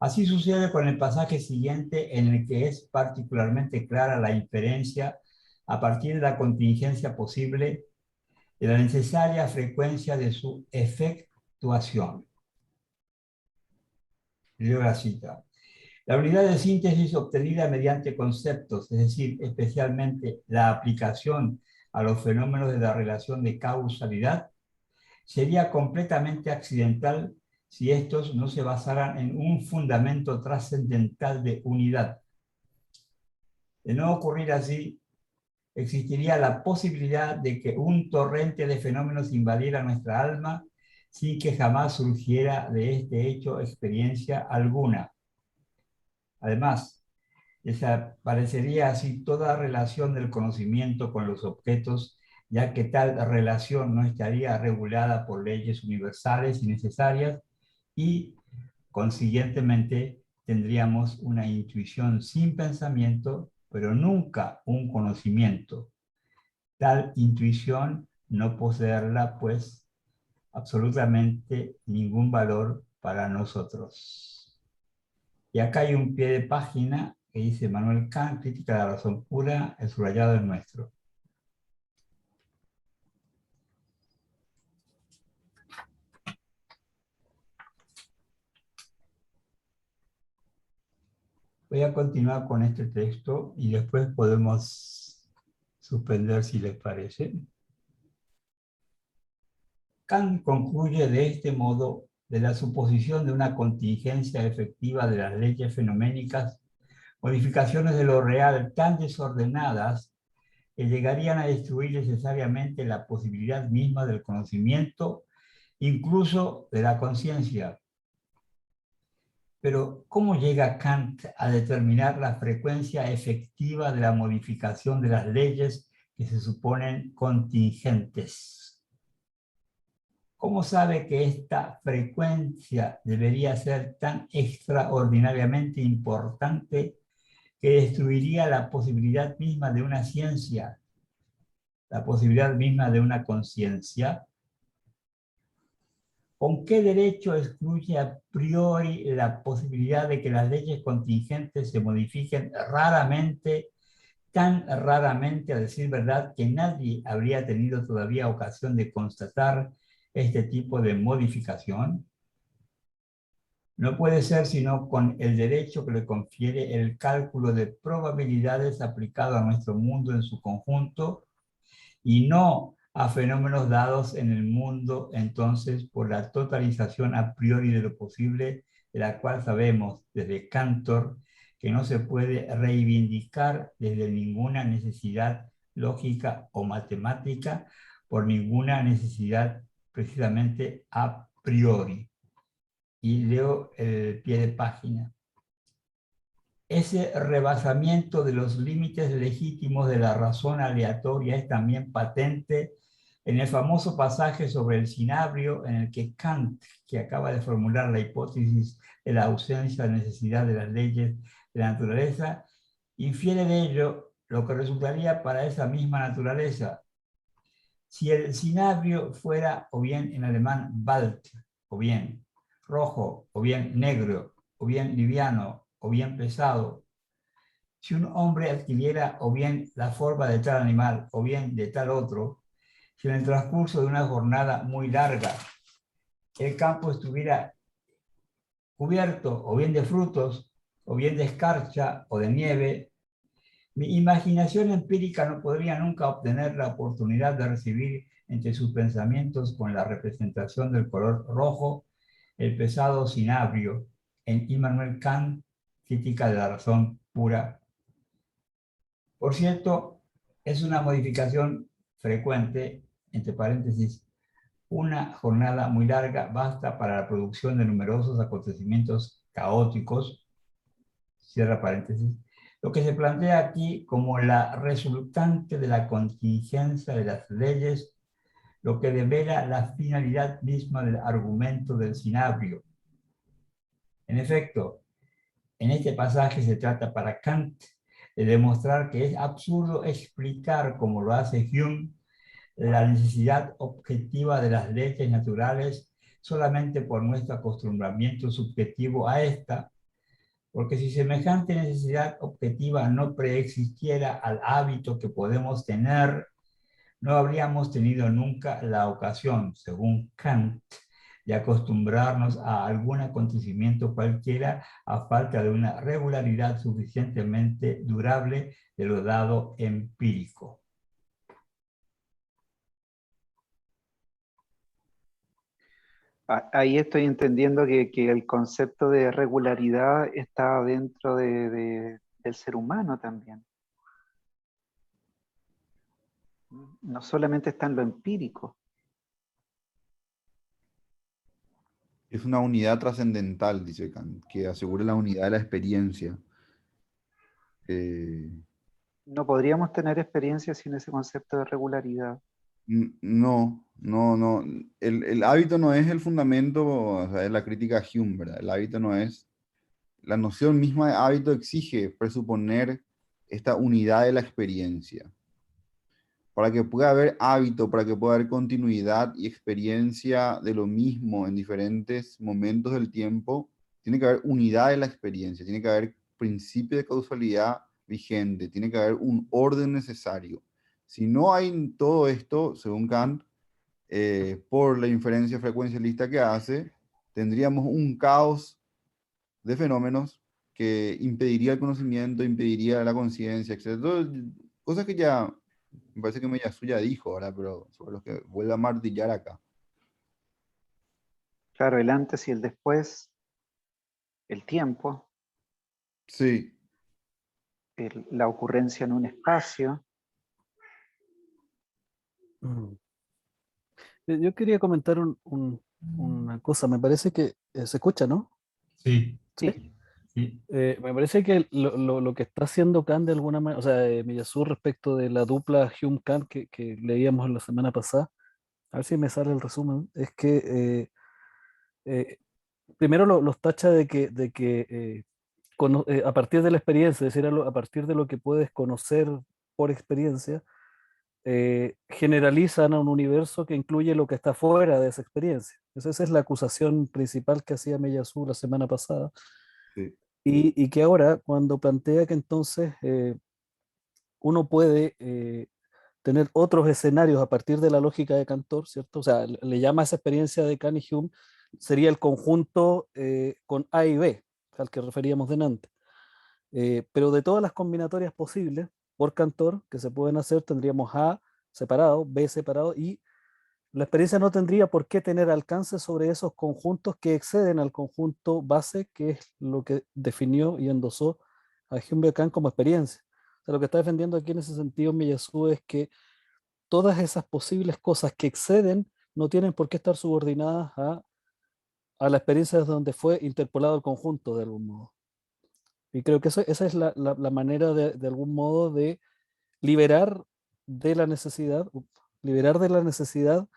Así sucede con el pasaje siguiente, en el que es particularmente clara la inferencia a partir de la contingencia posible de la necesaria frecuencia de su efectuación. Leo la cita. La unidad de síntesis obtenida mediante conceptos, es decir, especialmente la aplicación a los fenómenos de la relación de causalidad, sería completamente accidental si estos no se basaran en un fundamento trascendental de unidad. De no ocurrir así, existiría la posibilidad de que un torrente de fenómenos invadiera nuestra alma sin que jamás surgiera de este hecho experiencia alguna. Además, desaparecería así toda relación del conocimiento con los objetos, ya que tal relación no estaría regulada por leyes universales y necesarias, y consiguientemente tendríamos una intuición sin pensamiento, pero nunca un conocimiento. Tal intuición, no poseerla, pues, absolutamente ningún valor para nosotros. Y acá hay un pie de página que dice Manuel Kant, Crítica de la razón pura, el subrayado es nuestro. Voy a continuar con este texto y después podemos suspender si les parece. Kant concluye de este modo: de la suposición de una contingencia efectiva de las leyes fenoménicas, modificaciones de lo real tan desordenadas que llegarían a destruir necesariamente la posibilidad misma del conocimiento, incluso de la conciencia. Pero, ¿cómo llega Kant a determinar la frecuencia efectiva de la modificación de las leyes que se suponen contingentes? ¿Cómo sabe que esta frecuencia debería ser tan extraordinariamente importante que destruiría la posibilidad misma de una ciencia, la posibilidad misma de una conciencia? ¿Con qué derecho excluye a priori la posibilidad de que las leyes contingentes se modifiquen raramente, tan raramente, a decir verdad, que nadie habría tenido todavía ocasión de constatar este tipo de modificación? No puede ser sino con el derecho que le confiere el cálculo de probabilidades aplicado a nuestro mundo en su conjunto, y no a fenómenos dados en el mundo entonces por la totalización a priori de lo posible, de la cual sabemos desde Cantor que no se puede reivindicar desde ninguna necesidad lógica o matemática, por ninguna necesidad precisamente a priori. Y leo el pie de página. Ese rebasamiento de los límites legítimos de la razón aleatoria es también patente en el famoso pasaje sobre el cinabrio, en el que Kant, que acaba de formular la hipótesis de la ausencia de necesidad de las leyes de la naturaleza, infiere de ello lo que resultaría para esa misma naturaleza. Si el cinabrio fuera, o bien en alemán Wald, o bien rojo, o bien negro, o bien liviano, o bien pesado, Si un hombre adquiriera o bien la forma de tal animal o bien de tal otro, si en el transcurso de una jornada muy larga el campo estuviera cubierto o bien de frutos, o bien de escarcha o de nieve, mi imaginación empírica no podría nunca obtener la oportunidad de recibir entre sus pensamientos con la representación del color rojo el pesado cinabrio en Immanuel Kant, Crítica de la razón pura. Por cierto, es una modificación frecuente, entre paréntesis, una jornada muy larga basta para la producción de numerosos acontecimientos caóticos, cierra paréntesis, lo que se plantea aquí como la resultante de la contingencia de las leyes, lo que devela la finalidad misma del argumento del cinabrio. En efecto, en este pasaje se trata para Kant de demostrar que es absurdo explicar, como lo hace Hume, la necesidad objetiva de las leyes naturales solamente por nuestro acostumbramiento subjetivo a esta, porque si semejante necesidad objetiva no preexistiera al hábito que podemos tener, no habríamos tenido nunca la ocasión, según Kant, de acostumbrarnos a algún acontecimiento cualquiera a falta de una regularidad suficientemente durable de lo dado empírico. Ahí estoy entendiendo que el concepto de regularidad está dentro del ser humano también. No solamente está en lo empírico. Es una unidad trascendental, dice Kant, que asegura la unidad de la experiencia. No podríamos tener experiencia sin ese concepto de regularidad. No, no, no. El hábito no es el fundamento, o sea, es la crítica a Hume, ¿verdad? El hábito no es. La noción misma de hábito exige presuponer esta unidad de la experiencia. Para que pueda haber hábito, para que pueda haber continuidad y experiencia de lo mismo en diferentes momentos del tiempo, tiene que haber unidad de la experiencia, tiene que haber principio de causalidad vigente, tiene que haber un orden necesario. Si no hay todo esto, según Kant, por la inferencia frecuencialista que hace, tendríamos un caos de fenómenos que impediría el conocimiento, impediría la conciencia, etc. Cosas que ya, me parece que Meyasu ya dijo ahora, pero sobre los que vuelve a martillar acá. Claro, el antes y el después, el tiempo, Sí. la ocurrencia en un espacio. Yo quería comentar una cosa, me parece que se escucha, ¿no? Sí. Sí. Sí. Me parece que lo que está haciendo Kant de alguna manera, o sea, Miyazu respecto de la dupla Hume-Kant que leíamos la semana pasada, a ver si me sale el resumen, es que primero los tacha de que a partir de la experiencia, es decir, a partir de lo que puedes conocer por experiencia, generalizan a un universo que incluye lo que está fuera de esa experiencia. Esa es la acusación principal que hacía Miyazu la semana pasada. Sí. Y que ahora, cuando plantea que entonces uno puede tener otros escenarios a partir de la lógica de Cantor, ¿cierto? O sea, le llama a esa experiencia de Kant y Hume, sería el conjunto con A y B, al que referíamos delante. Pero de todas las combinatorias posibles por Cantor que se pueden hacer, tendríamos A separado, B separado, y la experiencia no tendría por qué tener alcance sobre esos conjuntos que exceden al conjunto base, que es lo que definió y endosó a Hume Kant como experiencia. O sea, lo que está defendiendo aquí en ese sentido Miyazu es que todas esas posibles cosas que exceden no tienen por qué estar subordinadas a la experiencia desde donde fue interpolado el conjunto de algún modo. Y creo que esa es la manera de algún modo de liberar de la necesidad, liberar de la necesidad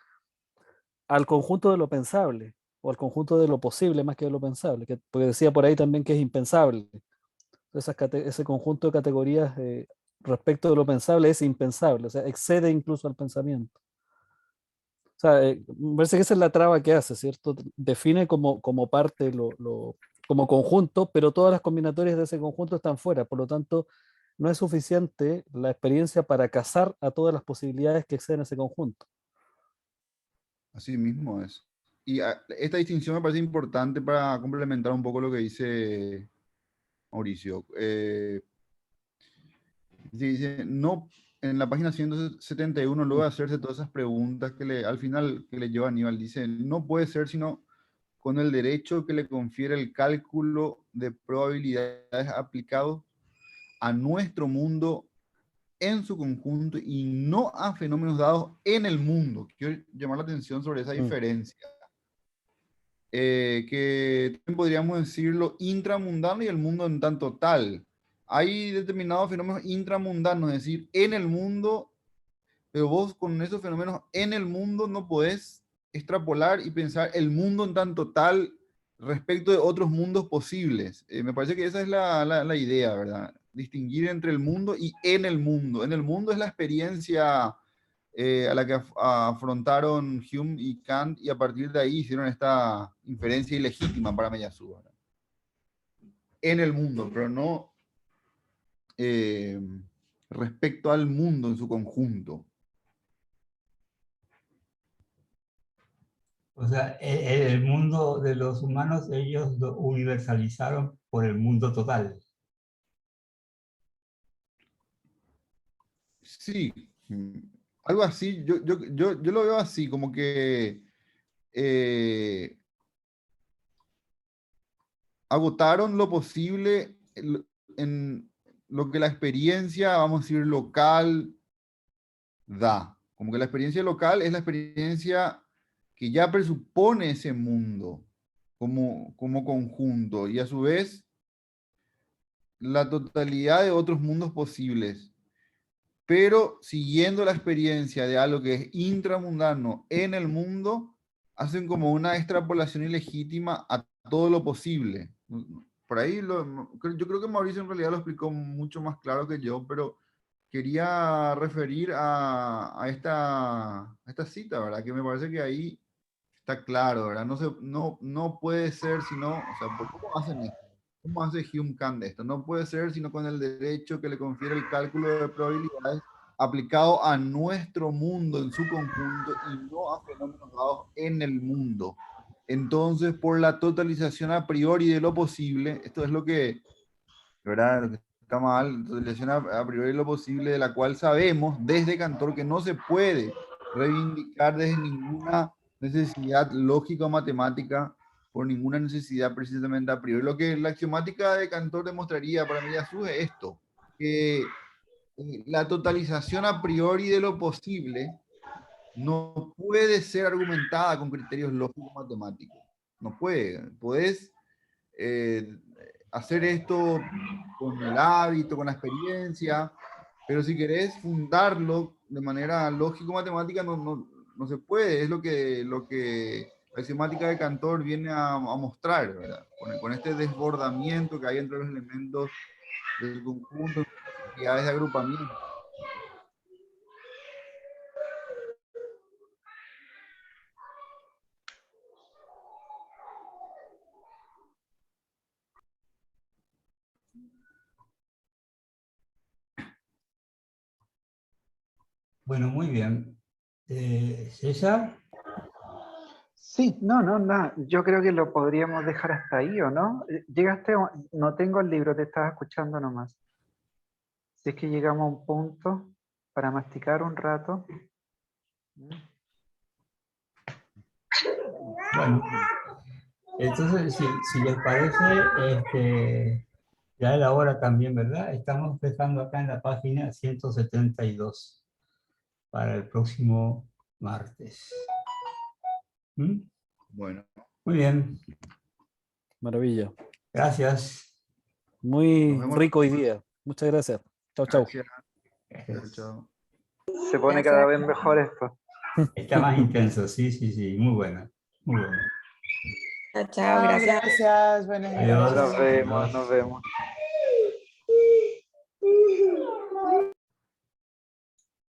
al conjunto de lo pensable, o al conjunto de lo posible más que de lo pensable, porque decía por ahí también que es impensable. Ese conjunto de categorías respecto de lo pensable es impensable, o sea, excede incluso al pensamiento. O sea, me parece que esa es la traba que hace, ¿cierto? Define como parte, como conjunto, pero todas las combinatorias de ese conjunto están fuera, por lo tanto, no es suficiente la experiencia para cazar a todas las posibilidades que exceden ese conjunto. Así mismo es. Y esta distinción me parece importante para complementar un poco lo que dice Mauricio. Dice, no, en la página 171, luego de hacerse todas esas preguntas al final que le lleva Aníbal, dice, no puede ser sino con el derecho que le confiere el cálculo de probabilidades aplicado a nuestro mundo en su conjunto y no a fenómenos dados en el mundo. Quiero llamar la atención sobre esa diferencia. Que también podríamos decirlo intramundano y el mundo en tanto tal. Hay determinados fenómenos intramundanos, es decir, en el mundo, pero vos con esos fenómenos en el mundo no podés extrapolar y pensar el mundo en tanto tal respecto de otros mundos posibles. Me parece que esa es la idea, ¿verdad? Distinguir entre el mundo y en el mundo. En el mundo es la experiencia a la que afrontaron Hume y Kant, y a partir de ahí hicieron esta inferencia ilegítima para Meillassoux, ¿verdad? En el mundo, pero no respecto al mundo en su conjunto. O sea, el mundo de los humanos, ellos lo universalizaron por el mundo total. Sí, algo así, yo lo veo así, como que agotaron lo posible en lo que la experiencia, vamos a decir, local da. Como que la experiencia local es la experiencia que ya presupone ese mundo como conjunto, y a su vez la totalidad de otros mundos posibles, pero siguiendo la experiencia de algo que es intramundano en el mundo, hacen como una extrapolación ilegítima a todo lo posible. Por ahí yo creo que Mauricio en realidad lo explicó mucho más claro que yo, pero quería referir a esta cita, ¿verdad? Que me parece que ahí está claro, ¿verdad? No puede ser sino, o sea, ¿cómo hacen esto? ¿Cómo hace Hume Kant esto? No puede ser sino con el derecho que le confiere el cálculo de probabilidades aplicado a nuestro mundo en su conjunto y no a fenómenos dados en el mundo. Entonces, por la totalización a priori de lo posible, esto es lo que, ¿verdad? Lo que está mal, totalización a priori de lo posible, de la cual sabemos desde Cantor que no se puede reivindicar desde ninguna necesidad lógica o matemática, por ninguna necesidad precisamente a priori. Lo que la axiomática de Cantor demostraría para Meillassoux es esto, que la totalización a priori de lo posible no puede ser argumentada con criterios lógicos matemáticos. No puede. Puedes hacer esto con el hábito, con la experiencia, pero si querés fundarlo de manera lógico-matemática no se puede. Es lo que la axiomática de Cantor viene a mostrar, ¿verdad? Con este desbordamiento que hay entre los elementos del conjunto, propiedades de agrupamiento. Bueno, muy bien. César. Sí, no, yo creo que lo podríamos dejar hasta ahí, ¿o no? No tengo el libro, te estaba escuchando nomás. Si es que llegamos a un punto para masticar un rato. Bueno, entonces, si les parece, ya es la hora también, ¿verdad? Estamos empezando acá en la página 172 para el próximo martes. ¿Mm? Bueno. Muy bien. Maravilla. Gracias. Muy rico hoy día. Muchas gracias. Chao, chao. Chao, chao. Se pone cada vez mejor esto. Está más intenso, sí. Muy bueno. Muy bueno. Chao, gracias. Gracias, buenas Adiós. noches. Nos vemos.